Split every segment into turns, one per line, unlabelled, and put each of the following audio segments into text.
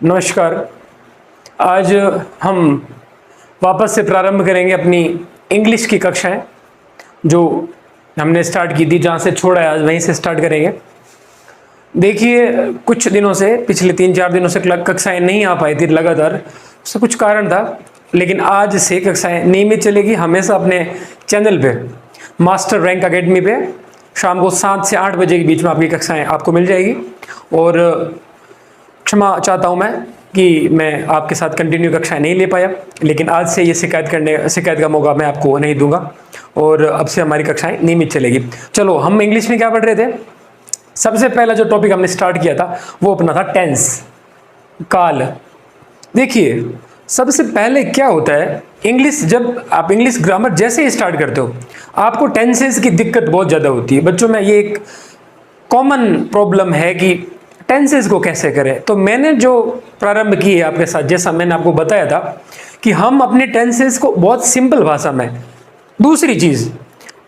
नमस्कार। आज हम वापस से प्रारंभ करेंगे अपनी इंग्लिश की कक्षाएं जो हमने स्टार्ट की थी। जहाँ से छोड़ा है आज वहीं से स्टार्ट करेंगे। देखिए, कुछ दिनों से, पिछले 3-4 दिनों से कक्षाएं नहीं आ पाई थी लगातार, उसका कुछ कारण था। लेकिन आज से कक्षाएं नियमित चलेगी हमेशा अपने चैनल पे, मास्टर रैंक अकेडमी पे। शाम को 7 से 8 बजे के बीच में आपकी कक्षाएं आपको मिल जाएगी। और क्षमा चाहता हूं मैं कि मैं आपके साथ कंटिन्यू कक्षाएं नहीं ले पाया, लेकिन आज से ये शिकायत का मौका मैं आपको नहीं दूंगा और अब से हमारी कक्षाएं नियमित चलेगी। चलो, हम इंग्लिश में क्या पढ़ रहे थे? सबसे पहला जो टॉपिक हमने स्टार्ट किया था वो अपना था टेंस, काल। देखिए, सबसे पहले क्या होता है, जब आप इंग्लिश ग्रामर जैसे ही स्टार्ट करते हो आपको टेंसेस की दिक्कत बहुत ज़्यादा होती है। बच्चों में ये एक कॉमन प्रॉब्लम है कि टेंसेस को कैसे करें। तो मैंने जो प्रारंभ की है आपके साथ, जैसा मैंने आपको बताया था कि हम अपने टेंसेस को बहुत सिंपल भाषा में, दूसरी चीज़,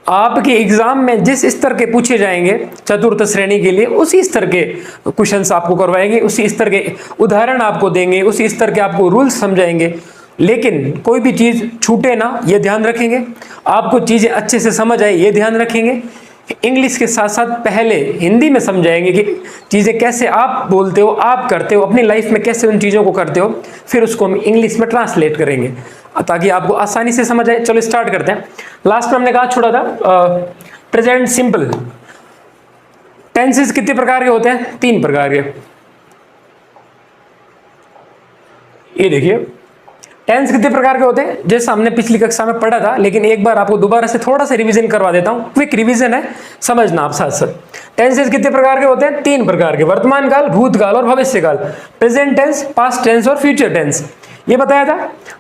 आपके एग्जाम में जिस स्तर के पूछे जाएंगे चतुर्थ श्रेणी के लिए, उसी स्तर के क्वेश्चंस आपको करवाएंगे, उसी स्तर के उदाहरण आपको देंगे, उसी स्तर के आपको रूल्स समझाएंगे। लेकिन कोई भी चीज़ छूटे ना, ये ध्यान रखेंगे। आपको चीज़ें अच्छे से समझ आए, ये ध्यान रखेंगे। इंग्लिश के साथ साथ पहले हिंदी में समझाएंगे कि चीज़ें कैसे आप बोलते हो, आप करते हो, अपनी लाइफ में कैसे उन चीज़ों को करते हो, फिर उसको हम इंग्लिश में ट्रांसलेट करेंगे ताकि आपको आसानी से समझ आए। चलो स्टार्ट करते हैं। लास्ट में हमने कहा छोड़ा था प्रेजेंट सिंपल। टेंसेस कितने प्रकार के होते हैं? 3 प्रकार के। ये देखिए, टेंस कितने प्रकार के होते हैं जैसा हमने पिछली कक्षा में पढ़ा था, लेकिन एक बार आपको दोबारा से थोड़ा सा रिवीजन करवा देता हूं। क्विक रिवीजन है, समझना आप साथ साथ। टेंसेस कितने प्रकार के होते हैं? 3 प्रकार के। वर्तमान काल, भूतकाल और भविष्य काल। प्रेजेंट टेंस, पास्ट टेंस और फ्यूचर टेंस। ये बताया था।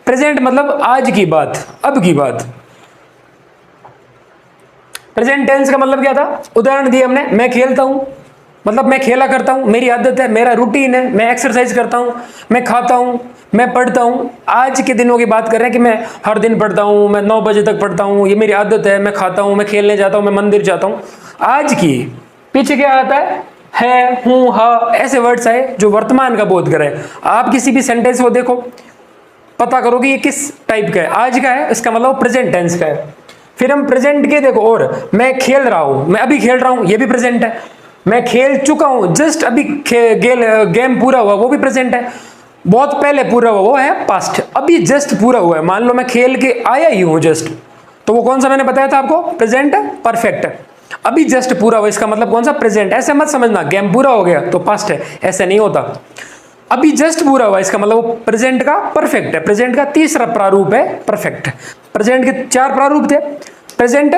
प्रेजेंट मतलब आज की बात, अब की बात। प्रेजेंट टेंस का मतलब क्या था? उदाहरण दिए हमने, मैं खेलता हूं मतलब मैं खेला करता हूं, मेरी आदत है, मेरा रूटीन है, मैं एक्सरसाइज करता हूं, मैं खाता हूं, मैं पढ़ता हूं। आज के दिनों की बात कर रहे हैं कि मैं हर दिन पढ़ता हूं, मैं 9 बजे तक पढ़ता हूं, ये मेरी आदत है, मैं खाता हूं, मैं खेलने जाता हूं, मैं मंदिर जाता हूं। आज की पीछे क्या आता है, हूं, हा, ऐसे वर्ड्स आए जो वर्तमान का बोध करें। आप किसी भी सेंटेंस को देखो, पता करो कि ये किस टाइप का है, आज का है, इसका मतलब प्रेजेंट टेंस का है। फिर हम प्रेजेंट के देखो, और मैं खेल रहा हूं, मैं अभी खेल रहा हूं, ये भी प्रेजेंट है। मैं खेल चुका हूं, जस्ट अभी गेम पूरा हुआ, वो भी प्रेजेंट है। बहुत पहले पूरा हुआ, वो है पास्ट। अभी जस्ट पूरा हुआ है, मान लो मैं खेल के आया ही हूं जस्ट, तो वो कौन सा मैंने बताया था आपको? Present perfect. अभी जस्ट पूरा हुआ, इसका मतलब कौन सा? प्रेजेंट। ऐसे मत समझना गेम पूरा हो गया तो पास्ट है, ऐसे नहीं होता। अभी जस्ट पूरा हुआ, इसका मतलब वो प्रेजेंट का परफेक्ट है। प्रेजेंट का तीसरा प्रारूप है परफेक्ट। प्रेजेंट के 4 प्रारूप थे: present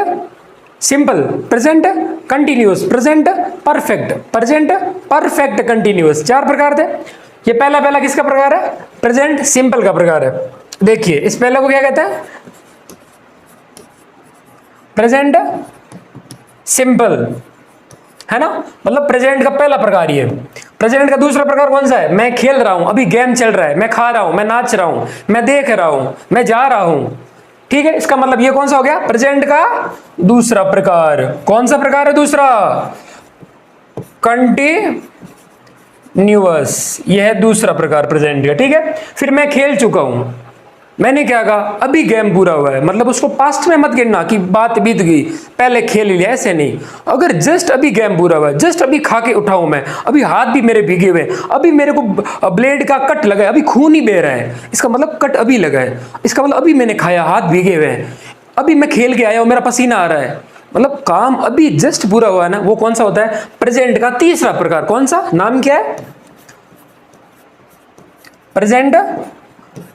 simple, present continuous, present perfect, present perfect continuous. 4 प्रकार थे। ये पहला किसका प्रकार है? प्रेजेंट सिंपल का प्रकार है। देखिए, इस पहले को क्या कहते हैं? प्रेजेंट सिंपल, है ना? मतलब प्रेजेंट का पहला प्रकार ये। प्रेजेंट का दूसरा प्रकार कौन सा है? मैं खेल रहा हूं, अभी गेम चल रहा है, मैं खा रहा हूं, मैं नाच रहा हूं, मैं देख रहा हूं, मैं जा रहा हूं। ठीक है, इसका मतलब ये कौन सा हो गया? प्रेजेंट का दूसरा प्रकार। कौन सा प्रकार है दूसरा? कंटिन्यूअस। यह है दूसरा प्रकार प्रेजेंट का। ठीक है, फिर मैं खेल चुका हूं, मैंने क्या कहा? अभी गेम पूरा हुआ है, मतलब उसको पास्ट में मत गिनना कि बात बीत गई, पहले खेल लिया, ऐसे नहीं। अगर जस्ट अभी गेम पूरा हुआ है, जस्ट अभी खा के उठा हूं मैं, अभी हाथ भी मेरे भीगे हुए, अभी मेरे को ब्लेड का कट लगा है, अभी खून ही बह रहा है, इसका मतलब कट अभी लगा है, इसका मतलब अभी मैंने खाया, हाथ भीगे हुए हैं, अभी मैं खेल के आया हूं, मेरा पसीना आ रहा है, मतलब काम अभी जस्ट पूरा हुआ है ना, वो कौन सा होता है? प्रेजेंट का तीसरा प्रकार। कौन सा? नाम क्या है? Present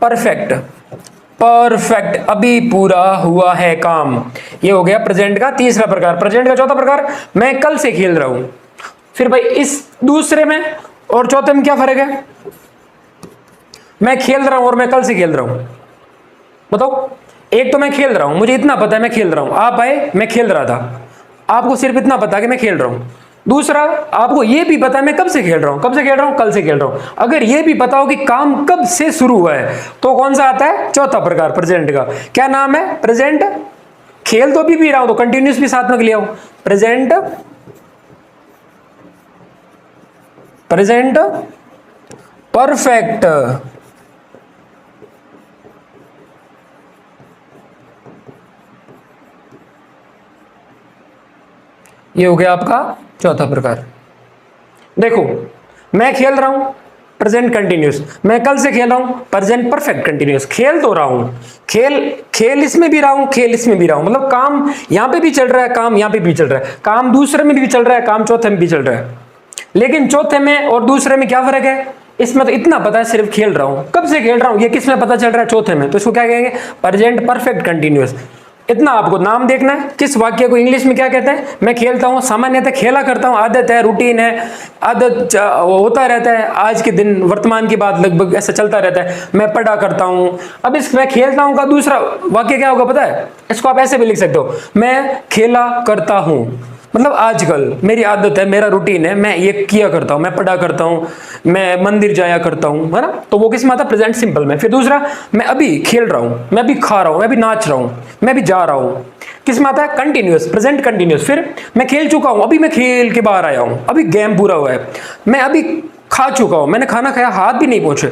perfect. परफेक्ट, अभी पूरा हुआ है काम, ये हो गया प्रेजेंट का तीसरा प्रकार। प्रेजेंट का चौथा प्रकार, मैं कल से खेल रहा हूं। फिर भाई इस दूसरे में और चौथे में क्या फर्क है? मैं खेल रहा हूं और मैं कल से खेल रहा हूं, बताओ। एक तो मैं खेल रहा हूं, मुझे इतना पता है मैं खेल रहा हूं, आप आए, मैं खेल रहा था, आपको सिर्फ इतना पता है कि मैं खेल रहा हूं। दूसरा, आपको यह भी पता है मैं कब से खेल रहा हूं, कब से खेल रहा हूं, कल से खेल रहा हूं। अगर यह भी पता हो कि काम कब से शुरू हुआ है, तो कौन सा आता है? चौथा प्रकार प्रेजेंट का। क्या नाम है? प्रेजेंट। खेल तो अभी भी रहा हूं तो कंटिन्यूस भी साथ में लिया हूं, प्रेजेंट परफेक्ट। ये हो गया आपका चौथा प्रकार। देखो मैं खेल रहा हूं, प्रेजेंट कंटिन्यूस। मैं कल से खेल रहा हूं, प्रेजेंट परफेक्ट कंटिन्यूस। खेल तो रहा हूं, खेल इसमें भी रहा हूं, खेल इसमें भी रहा हूं, मतलब काम यहां पे भी चल रहा है, काम यहां पे भी चल रहा है, काम दूसरे में भी चल रहा है, काम चौथे में भी चल रहा है। लेकिन चौथे में और दूसरे में क्या फर्क है? इसमें तो इतना पता है सिर्फ खेल रहा हूं, कब से खेल रहा हूं ये किस में पता चल रहा है? चौथे में। तो इसको क्या कहेंगे? Present perfect continuous. इतना आपको नाम देखना है, किस वाक्य को इंग्लिश में क्या कहते हैं? मैं खेलता हूं, सामान्यतः खेला करता हूं, आदत है, रूटीन है, आदत होता रहता है, आज के दिन वर्तमान की बात लगभग ऐसा चलता रहता है। मैं पढ़ा करता हूं। अब इस मैं खेलता हूं का दूसरा वाक्य क्या होगा पता है? इसको आप ऐसे भी लिख सकते हो, मैं खेला करता हूं, मतलब आजकल मेरी आदत है, मेरा रूटीन है, मैं ये किया करता हूं, मैं पढ़ा करता हूं, मैं मंदिर जाया करता हूं, है ना? तो वो किस में आता है? प्रेजेंट सिंपल में। फिर दूसरा, मैं अभी खेल रहा हूं, मैं अभी खा रहा हूं, मैं अभी नाच रहा हूं, मैं अभी जा रहा हूं, किस में आता है? Continuous, present continuous. फिर मैं खेल चुका हूं, अभी मैं खेल के बाहर आया हूं, अभी गेम पूरा हुआ है। मैं अभी खा चुका हूं, मैंने खाना खाया, हाथ भी नहीं पहुंचे,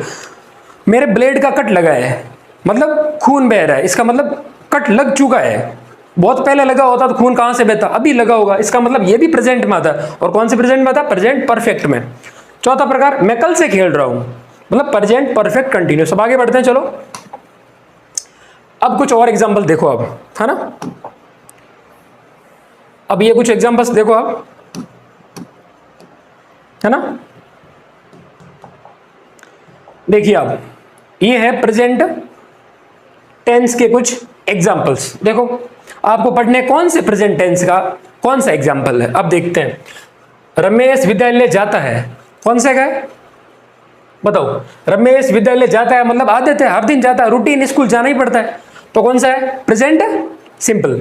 मेरे ब्लेड का कट लगा है, मतलब खून बह रहा है, इसका मतलब कट लग चुका है। बहुत पहले लगा होता तो खून कहां से बहता? अभी लगा होगा, इसका मतलब ये भी प्रेजेंट में आता है। और कौन से प्रेजेंट में आता है? प्रेजेंट परफेक्ट में। चौथा प्रकार, मैं कल से खेल रहा हूं, मतलब प्रेजेंट परफेक्ट कंटिन्यूस। अब आगे बढ़ते हैं, चलो अब कुछ और एग्जांपल देखो अब, है ना? अब ये कुछ एग्जांपल्स देखो आप, है ना? देखिए आप, ये है प्रेजेंट टेंस के कुछ एग्जांपल्स। देखो आपको पढ़ने कौन से प्रेजेंट टेंस का कौन सा एग्जांपल है। अब देखते हैं, रमेश विद्यालय जाता है, कौन सा का है बताओ? रमेश विद्यालय जाता है मतलब आदत है, हर दिन जाता है, रूटीन, स्कूल जाना ही पड़ता है, तो कौन सा है? Present simple.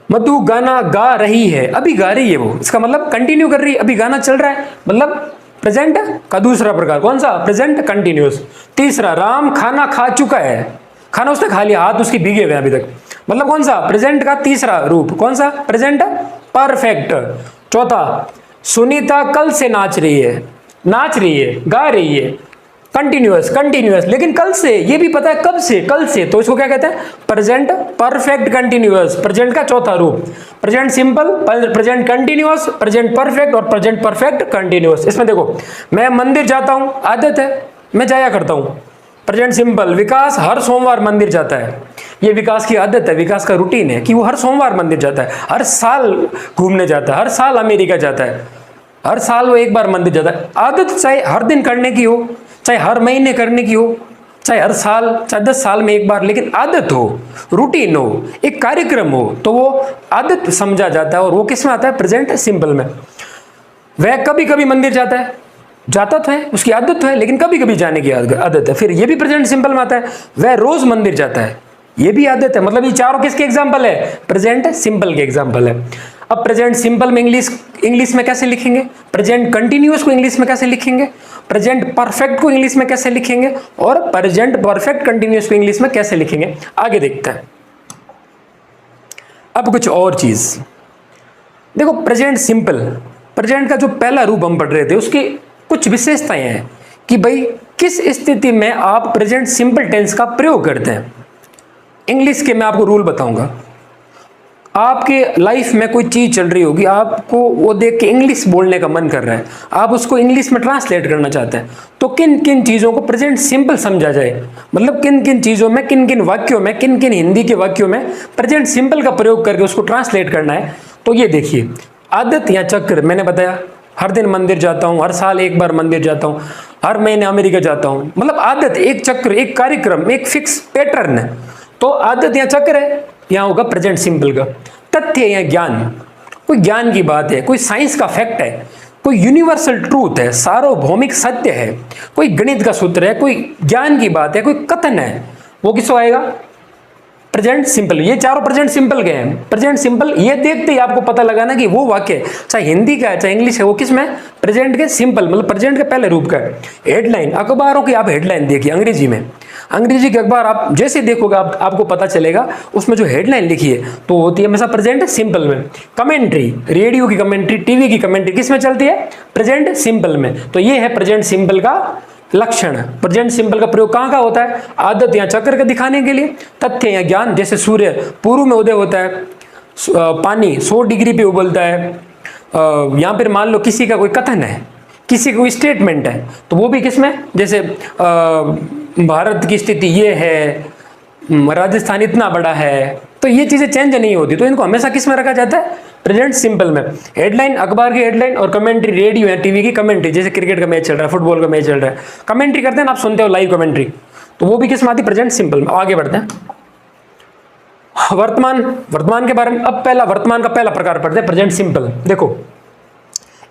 मधु गाना गा रही है, अभी गा रही है वो, इसका मतलब कंटिन्यू कर रही है, अभी गाना चल रहा है, मतलब प्रेजेंट का दूसरा प्रकार कौन सा? Present continuous. तीसरा, राम खाना खा चुका है, खाना उसने खा लिया, हाथ उसकी भीगे हुए अभी तक, मतलब कौन सा? प्रेजेंट का तीसरा रूप कौन सा? Present perfect. चौथा, सुनीता कल से नाच रही है, नाच रही है, गा रही है, कंटिन्यूअस कंटिन्यूअस, लेकिन कल से, ये भी पता है कब से? कल से, तो इसको क्या कहते हैं? Present perfect continuous. प्रेजेंट का चौथा रूप, present simple, present continuous, present perfect और प्रेजेंट परफेक्ट कंटिन्यूअस। इसमें देखो, मैं मंदिर जाता हूं, आदत है, मैं जाया करता हूं, प्रेजेंट सिंपल। विकास हर सोमवार मंदिर जाता है, ये विकास की आदत है, विकास का रूटीन है कि वो हर सोमवार मंदिर जाता है, हर साल घूमने जाता है, हर साल अमेरिका जाता है, हर साल वो एक बार मंदिर जाता है। आदत चाहे हर दिन करने की हो, चाहे हर महीने करने की हो, चाहे हर साल, चाहे 10 साल में एक बार, लेकिन आदत हो, रूटीन हो, एक कार्यक्रम हो, तो वो आदत समझा जाता है और वो किस में आता है? प्रेजेंट सिंपल में। वह कभी कभी मंदिर जाता है, जाता तो है, उसकी आदत तो है, लेकिन कभी कभी जाने की आदत है, फिर ये भी प्रेजेंट सिंपल में आता है। वह रोज मंदिर जाता है, ये भी आदत है, मतलब ये चारों किसके एग्जांपल है? प्रेजेंट सिंपल के एग्जांपल है। अब प्रेजेंट सिंपल में इंग्लिश में कैसे लिखेंगे? प्रेजेंट कंटिन्यूअस को इंग्लिश में कैसे लिखेंगे? प्रेजेंट परफेक्ट को इंग्लिश में कैसे लिखेंगे? और प्रेजेंट परफेक्ट कंटिन्यूअस को इंग्लिश में कैसे लिखेंगे? आगे देखते हैं। अब कुछ और चीज देखो, प्रेजेंट सिंपल, प्रेजेंट का जो पहला रूप हम पढ़ रहे थे, उसकी कुछ विशेषताएं हैं कि भाई किस स्थिति में आप प्रेजेंट सिंपल टेंस का प्रयोग करते हैं। इंग्लिश के मैं आपको रूल बताऊंगा। आपके लाइफ में कोई चीज चल रही होगी, आपको वो देख के इंग्लिश बोलने का मन कर रहा है, आप उसको इंग्लिश में ट्रांसलेट करना चाहते हैं, तो किन किन चीजों को प्रेजेंट सिंपल समझा जाए, मतलब किन किन चीजों में, किन किन वाक्यों में, किन किन हिंदी के वाक्यों में प्रेजेंट सिंपल का प्रयोग करके उसको ट्रांसलेट करना है। तो ये देखिए, आदत या चक्र, मैंने बताया हर दिन मंदिर जाता हूं, हर साल एक बार मंदिर जाता हूं, हर महीने अमेरिका जाता हूं, मतलब आदत, एक चक्र, एक कार्यक्रम, एक फिक्स पैटर्न है, तो आदत या चक्र है, यहां होगा प्रेजेंट सिंपल का। तथ्य या ज्ञान, कोई ज्ञान की बात है, कोई साइंस का फैक्ट है, कोई यूनिवर्सल ट्रूथ है, सार्वभौमिक सत्य है, कोई गणित का सूत्र है, कोई ज्ञान की बात है, कोई कथन है, वो किसको आएगा? Present simple. ये चारों प्रेजेंट सिंपल के हैं। प्रेजेंट सिंपल, ये देखते ही आपको पता लगाना कि वो वाक्य चाहे हिंदी का है चाहे इंग्लिश है, वो किस में? प्रेजेंट के सिंपल, मतलब प्रेजेंट के पहले रूप का है। हेडलाइन, अखबारों की आप हेडलाइन देखिए, अंग्रेजी में, अंग्रेजी के अखबार आप जैसे देखोगे आपको पता चलेगा, उसमें जो हेडलाइन लिखी है तो होती है हमेशा प्रेजेंट सिंपल में। कमेंट्री, रेडियो की कमेंट्री, टीवी की कमेंट्री किस में चलती है? प्रेजेंट सिंपल में। तो ये है प्रेजेंट सिंपल का लक्षण। प्रेजेंट सिंपल का प्रयोग कहाँ का होता है? आदत या चक्र का दिखाने के लिए, तथ्य या ज्ञान, जैसे सूर्य पूर्व में उदय होता है, पानी 100 डिग्री पे उबलता है, या फिर मान लो किसी का कोई कथन है, किसी का कोई स्टेटमेंट है, तो वो भी किसमें, जैसे भारत की स्थिति ये है, राजस्थान इतना बड़ा है, तो ये चीजें चेंज नहीं होती, तो इनको हमेशा किस में रखा जाता है? प्रेजेंट सिंपल में। हेडलाइन अखबार की हेडलाइन और कमेंट्री रेडियो या टीवी की कमेंट्री, जैसे क्रिकेट का मैच चल रहा है, फुटबॉल का मैच चल रहा है, कमेंट्री करते हैं ना, आप सुनते हो लाइव कमेंट्री, तो वो भी किस में आती? प्रेजेंट सिंपल में। आगे बढ़ते हैं। वर्तमान के बारे में अब वर्तमान का पहला प्रकार पढ़ते हैं, प्रेजेंट सिंपल। देखो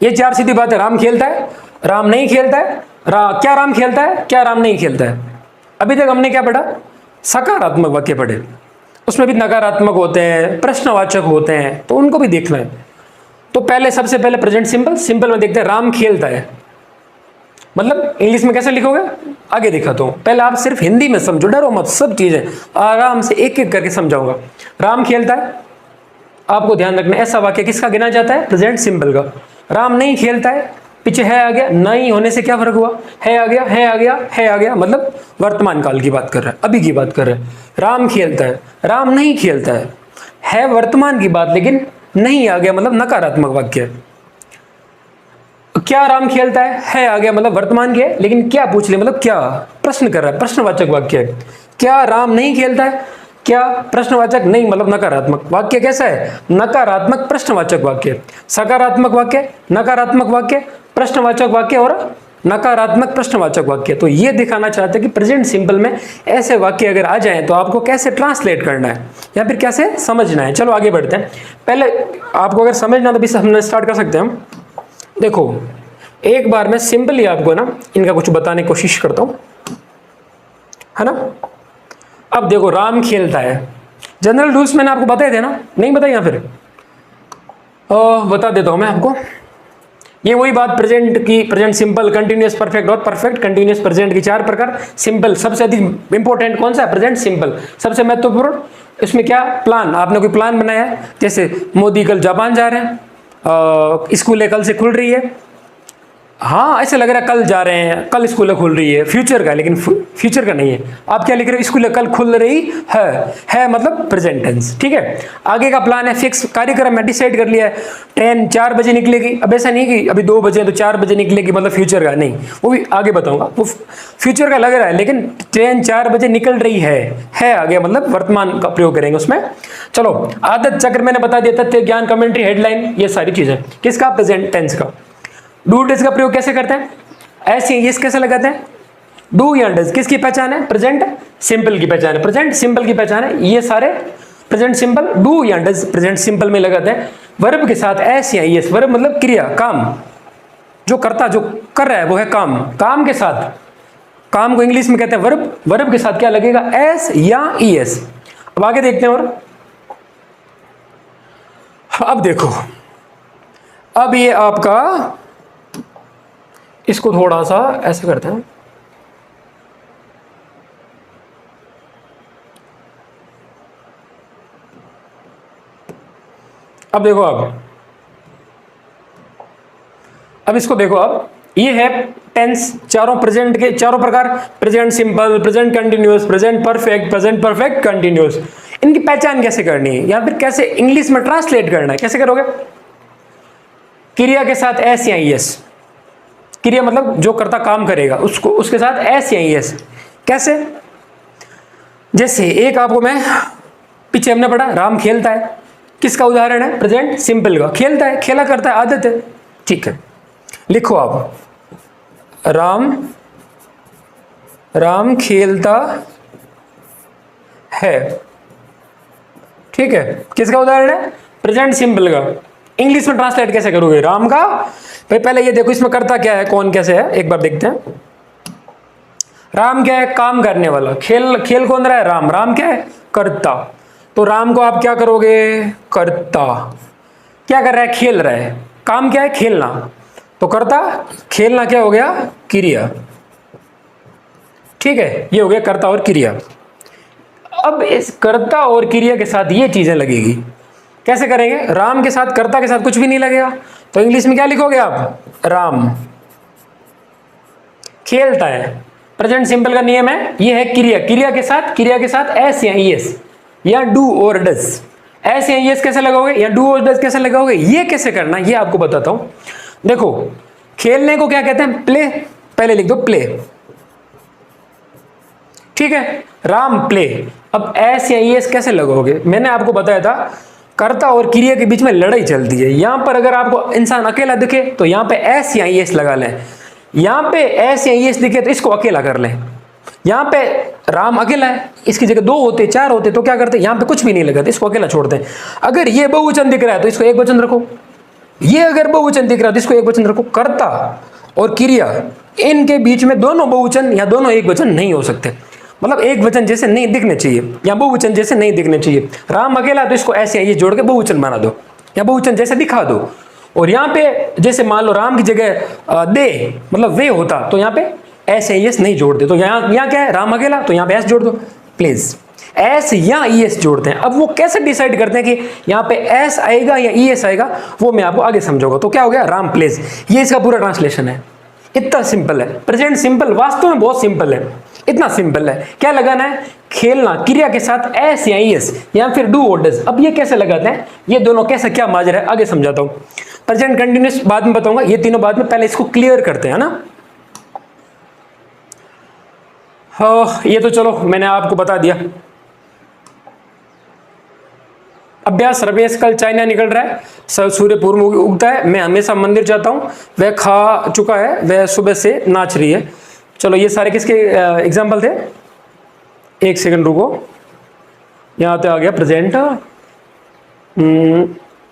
ये 4 सीधी बात है। राम खेलता है, राम नहीं खेलता है, क्या राम खेलता है, क्या राम नहीं खेलता है। अभी तक हमने क्या पढ़ा? सकारात्मक वाक्य पढ़े, उसमें भी नकारात्मक होते हैं, प्रश्नवाचक होते हैं, तो उनको भी देखना है। तो सबसे पहले प्रेजेंट सिंपल में देखते हैं, राम खेलता है, मतलब इंग्लिश में कैसे लिखोगे आगे दिखाता हूं, पहले आप सिर्फ हिंदी में समझो, डरो मत, सब चीजें आराम से एक एक करके समझाऊंगा। राम खेलता है, आपको ध्यान रखना ऐसा वाक्य किसका गिना जाता है? प्रेजेंट सिंपल का। राम नहीं खेलता है, पीछे है आ गया, नहीं होने से क्या फर्क हुआ? है आ गया, है आ गया, है आ गया, मतलब वर्तमान काल की बात कर रहा है, अभी की बात कर रहा है। राम खेलता है, राम नहीं खेलता है वर्तमान की बात, लेकिन नहीं आ गया मतलब नकारात्मक वाक्य। क्या राम खेलता है आ गया मतलब वर्तमान के, लेकिन क्या पूछ ले मतलब क्या प्रश्न कर रहा है, प्रश्नवाचक वाक्य है। क्या राम नहीं खेलता है, क्या प्रश्नवाचक नहीं मतलब नकारात्मक वाक्य। कैसा है? नकारात्मक प्रश्नवाचक वाक्य। सकारात्मक वाक्य, नकारात्मक वाक्य, प्रश्नवाचक वाक्य और नकारात्मक प्रश्नवाचक वाक्य। तो ये दिखाना चाहते हैं कि प्रेजेंट सिंपल में ऐसे वाक्य अगर आ जाएं तो आपको कैसे ट्रांसलेट करना है या फिर कैसे समझना है। चलो आगे बढ़ते हैं। पहले आपको अगर समझना तो भी हम स्टार्ट कर सकते हैं हम। देखो एक बार मैं सिंपली आपको ना इनका कुछ बताने की कोशिश करता हूं, है ना। अब देखो राम खेलता है, जनरल रूल्स मैंने आपको बताए थे ना, नहीं बताए या फिर बता देता हूं मैं आपको। ये वही बात प्रेजेंट सिंपल, कंटिन्यूअस परफेक्ट और परफेक्ट कंटिन्यूअस प्रेजेंट की 4 प्रकार। सिंपल सबसे अधिक इंपॉर्टेंट कौन सा है? Present simple. सबसे महत्वपूर्ण इसमें क्या? प्लान। आपने कोई प्लान बनाया है, जैसे मोदी कल जापान जा रहे हैं, स्कूलें कल से खुल रही है, हाँ ऐसे लग रहा है कल जा रहे हैं, कल स्कूलें खुल रही है, फ्यूचर का, लेकिन फ्यूचर का नहीं है। आप क्या लिख रहे हो? स्कूलें कल खुल रही है मतलब प्रेजेंट टेंस, ठीक है। आगे का प्लान है, फिक्स कार्यक्रम है, डिसाइड कर लिया है, ट्रेन 4 बजे निकलेगी। अब ऐसा नहीं कि अभी 2 बजे तो 4 बजे निकलेगी मतलब फ्यूचर का नहीं, वो भी आगे बताऊंगा। वो फ्यूचर का लग रहा है, लेकिन ट्रेन 4 बजे निकल रही है आगे मतलब वर्तमान का प्रयोग करेंगे उसमें। चलो आदत चक्र मैंने बता दिया, तथ्य ज्ञान कमेंट्री हेडलाइन, ये सारी चीजें किसका? प्रेजेंट टेंस का। डू डज का प्रयोग कैसे करते हैं? ऐसे ये कैसे लगाते हैं? डू या डज किसकी पहचान है? प्रेजेंट सिंपल की पहचान है, प्रेजेंट सिंपल की पहचान है। ये सारे प्रेजेंट सिंपल डू या डज प्रेजेंट सिंपल में लगाते हैं। वर्ब के साथ एस या ईएस, वर्ब मतलब क्रिया, काम, जो करता जो कर रहा है वो है काम। काम के साथ, काम को इंग्लिश में कहते हैं वर्ब, वर्ब के साथ क्या लगेगा? एस या ईएस। अब आगे देखते हैं। और अब देखो, अब ये आपका, इसको थोड़ा सा ऐसे करते हैं, अब देखो, अब इसको देखो। अब ये है टेंस, चारों प्रेजेंट के चारों प्रकार, present simple, present continuous, present perfect continuous. इनकी पहचान कैसे करनी है या फिर कैसे इंग्लिश में ट्रांसलेट करना है, कैसे करोगे? क्रिया के साथ एस या ईएस, क्रिया मतलब जो करता काम करेगा उसको, उसके साथ एस या ईएस। कैसे? जैसे एक आपको मैं पीछे हमने पढ़ा, राम खेलता है, किसका उदाहरण है? प्रेजेंट सिंपल का। खेलता है, खेला करता है, आदत है, ठीक है। लिखो आप, राम खेलता है, ठीक है। किसका उदाहरण है? प्रेजेंट सिंपल का। इंग्लिश में ट्रांसलेट कैसे करोगे? राम का। भाई पहले ये देखो इसमें करता क्या है, कौन कैसे है, एक बार देखते हैं। राम क्या है? काम करने वाला। खेल कौन रहा है? राम क्या है? करता। तो राम को आप क्या करोगे? करता। क्या कर रहा है? खेल रहा है। काम क्या है? खेलना। तो करता, खेलना क्या हो गया? क्रिया, ठीक है। ये हो गया कर्ता और क्रिया। अब इस कर्ता और क्रिया के साथ ये चीजें लगेगी, कैसे करेंगे? राम के साथ, कर्ता के साथ कुछ भी नहीं लगेगा, तो इंग्लिश में क्या लिखोगे आप? राम खेलता है। प्रेजेंट सिंपल का नियम है, ये है क्रिया, क्रिया के साथ एस या ईएस या डू और डज। एस या ईएस कैसे लगाओगे या डू और डज कैसे लगाओगे, ये कैसे करना ये आपको बताता हूं। देखो खेलने को क्या कहते हैं, प्ले, पहले लिख दो प्ले, ठीक है, राम प्ले। अब एस या ईएस कैसे लगाओगे, मैंने आपको बताया था कर्ता और क्रिया के बीच में लड़ाई चलती है। यहां पर अगर आपको इंसान अकेला दिखे तो यहां पे एस या ईएस लगा लें, यहां पे एस या ईएस दिखे तो इसको अकेला कर लें। यहां पे राम अकेला है, इसकी जगह 2 होते 4 होते तो क्या करते, यहां पे कुछ भी नहीं लगाते, इसको अकेला छोड़ते हैं। अगर ये बहुवचन दिख रहा है तो इसको एक वचन रखो, ये अगर बहुवचन दिख रहा है तो इसको एक वचन रखो। कर्ता और क्रिया इनके बीच में दोनों बहुवचन या दोनों एक वचन नहीं हो सकते, मतलब एक वचन जैसे नहीं दिखने चाहिए या बहुवचन जैसे नहीं दिखने चाहिए। राम अकेला तो इसको ऐसे ये जोड़ के बहुवचन बना दो या बहुवचन जैसे दिखा दो। और यहाँ पे जैसे मान लो राम की जगह दे मतलब वे होता तो यहाँ पे ऐसे एस नहीं जोड़ते, तो यहाँ क्या है राम अकेला तो यहाँ पे एस जोड़ दो प्लीज। एस या ई एस जोड़ते हैं। अब वो कैसे डिसाइड करते हैं कि यहाँ पे एस आएगा या ई एस आएगा, वो मैं आपको आगे समझाऊंगा। तो क्या हो गया, राम प्लेस, ये इसका पूरा ट्रांसलेशन है। इतना सिंपल है प्रेजेंट सिंपल, वास्तव में बहुत सिंपल है, इतना सिंपल है। क्या लगाना है, खेलना क्रिया के साथ एस या ई एस या फिर डू और डज। अब ये कैसे लगाते हैं, ये दोनों कैसे क्या माजरा है आगे समझाता हूं। प्रेजेंट कंटिन्यूअस बाद में बताऊंगा, ये तीनों बाद में, पहले इसको क्लियर करते हैं ना। ये तो चलो मैंने आपको बता दिया। अभ्यास, रमेश कल चाइना निकल रहा है, सूर्य पूर्व में उगता है, मैं हमेशा मंदिर जाता हूँ, वह खा चुका है, वह सुबह से नाच रही है। चलो ये सारे किसके एग्जाम्पल थे, एक सेकंड रुको, यहाँ पे आ गया प्रेजेंट,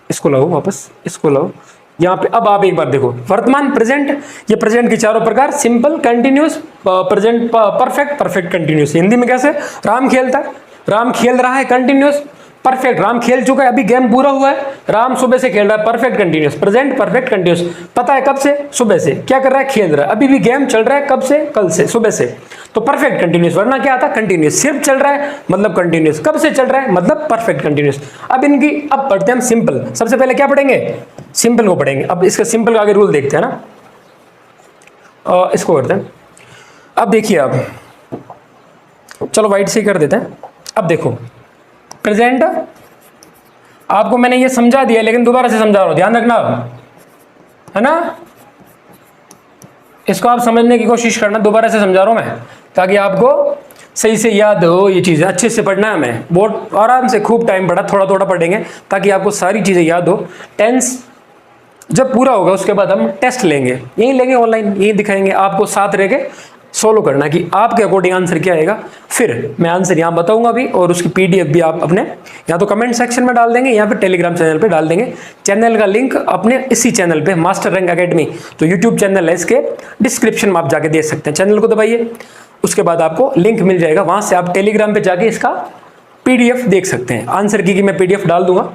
इसको लाओ वापस, इसको लाओ यहाँ पे। अब आप एक बार देखो वर्तमान प्रेजेंट, ये प्रेजेंट के चारों प्रकार, simple, continuous, present perfect, perfect continuous. Hindi में कैसे, राम खेलता है, राम खेल रहा है, कंटिन्यूस, परफेक्ट, राम खेल चुका है, अभी गेम पूरा हुआ है, राम सुबह से खेल रहा है, perfect continuous, present perfect continuous, पता है कब से, सुबह से, क्या कर रहा है, खेल रहा है, अभी भी गेम चल रहा है, कब से, कल से, सुबह से, तो परफेक्ट कंटिन्यूस। वरना क्या आता, कंटिन्यूस, सिर्फ चल रहा है मतलब कंटिन्यूस, कब से चल रहा है मतलब परफेक्ट कंटिन्यूस। अब इनकी अब पढ़ते हैं हम सिंपल। सबसे पहले क्या पढ़ेंगे, सिंपल को पढ़ेंगे। अब इसका सिंपल का आगे रूल देखते हैं ना, इसको करते हैं। अब देखिए, अब चलो वाइट से कर देते हैं। अब देखो प्रेजेंट, आपको मैंने ये समझा दिया लेकिन दोबारा से समझा रहा हूं, ध्यान रखना है ना, इसको आप समझने की कोशिश करना, दोबारा से समझा रहा हूं मैं ताकि आपको सही से याद हो। ये चीजें अच्छे से पढ़ना है, हमें बहुत आराम से, खूब टाइम पढ़ा, थोड़ा थोड़ा पढ़ेंगे ताकि आपको सारी चीजें याद हो। टेंस जब पूरा होगा उसके बाद हम टेस्ट लेंगे, यही लेंगे ऑनलाइन, यही दिखाएंगे आपको, साथ रह के सोल्व करना कि आपके अकॉर्डिंग आंसर क्या आएगा। फिर मैं आंसर यहाँ बताऊंगा भी, और उसकी पीडीएफ भी आप अपने या तो कमेंट सेक्शन में डाल देंगे या फिर टेलीग्राम चैनल पे डाल देंगे। चैनल का लिंक अपने इसी चैनल पे, मास्टर रैंक एकेडमी, तो यूट्यूब चैनल है, इसके डिस्क्रिप्शन में आप जाके देख सकते हैं। चैनल को दबाइए, उसके बाद आपको लिंक मिल जाएगा, वहां से आप टेलीग्राम पे जाके इसका पीडीएफ देख सकते हैं। आंसर की मैं पीडीएफ डाल दूंगा।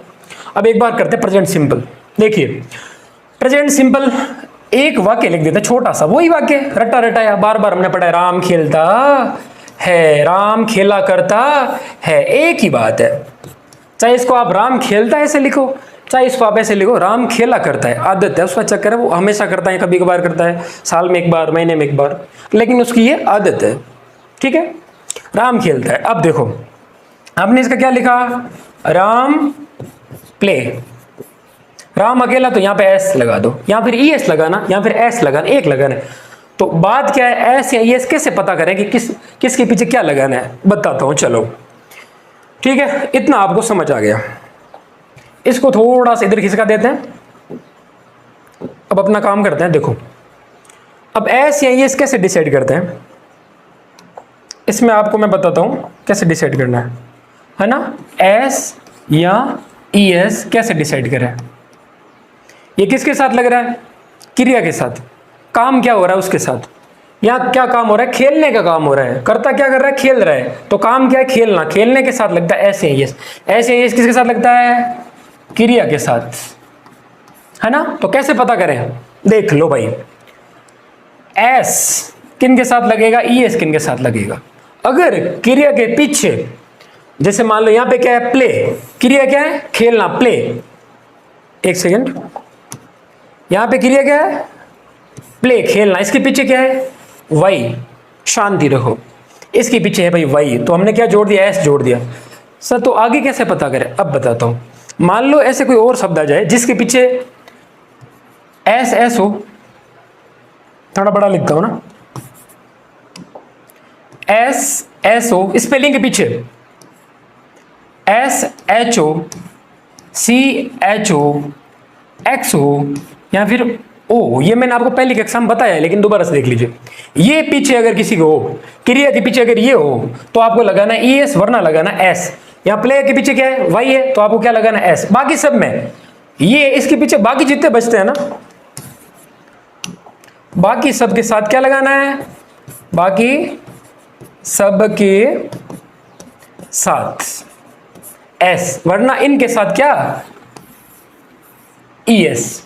अब एक बार करते हैं प्रेजेंट सिंपल। देखिए प्रेजेंट सिंपल, एक वाक्य लिख देते हैं छोटा सा, वही वाक्य रटा रटाया, बार बार हमने पढ़ा है, राम खेलता है, राम खेला करता है, एक ही बात है। चाहे इसको आप राम खेलता है ऐसे लिखो, चाहे इसको आप ऐसे लिखो, राम खेला करता है, आदत है, उसका चक्कर है, वो हमेशा करता है, कभी कभार करता है, साल में एक बार, महीने में एक बार, लेकिन उसकी ये आदत है, ठीक है, राम खेलता है। अब देखो आपने इसका क्या लिखा, राम प्ले, राम अकेला तो यहाँ पे एस लगा दो, या फिर ई एस लगाना, या फिर एस लगाना, एक लगाना है। तो बात क्या है, एस या ई एस कैसे पता करें कि किसके पीछे क्या लगाना है, बताता हूं चलो, ठीक है, इतना आपको समझ आ गया। इसको थोड़ा सा इधर खिसका देते हैं, अब अपना काम करते हैं। देखो अब एस या ई एस कैसे डिसाइड करते हैं, इसमें आपको मैं बताता हूं कैसे डिसाइड करना है ना। एस या ई एस कैसे डिसाइड करें, ये किसके साथ लग रहा है, क्रिया के साथ, काम क्या हो रहा है उसके साथ, यहाँ क्या काम हो रहा है, खेलने का काम हो रहा है, कर्ता क्या कर रहा है, खेल रहा है, तो काम क्या है, खेलना, खेलने के साथ लगता है ऐसे यस, ऐसे यस किसके साथ लगता है, क्रिया के साथ, है ना। तो कैसे पता करें, देख लो भाई, एस किन के साथ लगेगा, ई एस किन के साथ लगेगा। अगर क्रिया के पीछे, जैसे मान लो यहाँ पे क्या है, प्ले, क्रिया क्या है, खेलना, प्ले, एक सेकेंड, यहां पे क्रिया क्या है, प्ले, खेलना, इसके पीछे क्या है, वाई, शांति रहो। इसके पीछे है भाई वाई, तो हमने क्या जोड़ दिया, एस जोड़ दिया। सर तो आगे कैसे पता करें, अब बताता हूं। मान लो ऐसे कोई और शब्द आ जाए जिसके पीछे एस एस हो, थोड़ा बड़ा लिखता हूं ना, एस एस हो, स्पेलिंग के पीछे S H O, C H O, X हो, या फिर ओ। ये मैंने आपको पहली कक्षा में बताया है, लेकिन दोबारा से देख लीजिए। ये पीछे अगर किसी को हो, क्रिया के पीछे अगर ये हो, तो आपको लगाना ई एस, वरना लगाना एस। यहाँ प्ले के पीछे क्या है, वाई है, तो आपको क्या लगाना, एस। बाकी सब में ये, इसके पीछे बाकी जितने बचते हैं ना, बाकी सब के साथ क्या लगाना है, बाकी सब के साथ एस, वरना इनके साथ क्या, ई एस।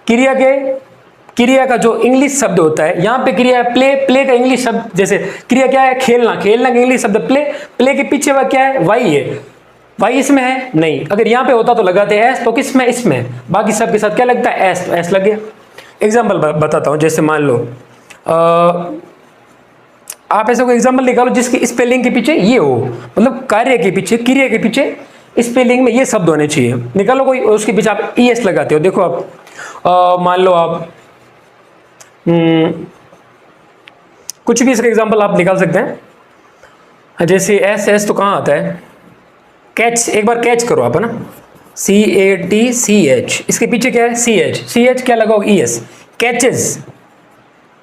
क्रिया का जो इंग्लिश शब्द होता है, यहां पे क्रिया है प्ले, प्ले का इंग्लिश शब्द, जैसे क्रिया क्या है, खेलना, खेलना का इंग्लिश शब्द प्ले, प्ले के पीछे वह क्या है, वाई है। वाई इसमें है नहीं, अगर यहां पे होता तो लगाते एस, तो किस में, इसमें। बाकी सब के साथ क्या लगता है, एस, तो एस लग गया। एग्जाम्पल बताता हूं, जैसे मान लो आप ऐसा कोई एग्जाम्पल निकालो जिसकी स्पेलिंग के पीछे ये हो, मतलब कार्य के पीछे, क्रिया के पीछे स्पेलिंग में ये शब्द होने चाहिए। निकालो कोई, उसके पीछे आप ई एस लगाते हो। देखो आप मान लो आप कुछ भी इसका एग्जांपल आप निकाल सकते हैं। जैसे एस एस तो कहाँ आता है, कैच, एक बार कैच करो आप, है ना, सी ए टी सी एच, इसके पीछे क्या है, सी एच, सी एच क्या लगाओ, ई एस, कैचेस,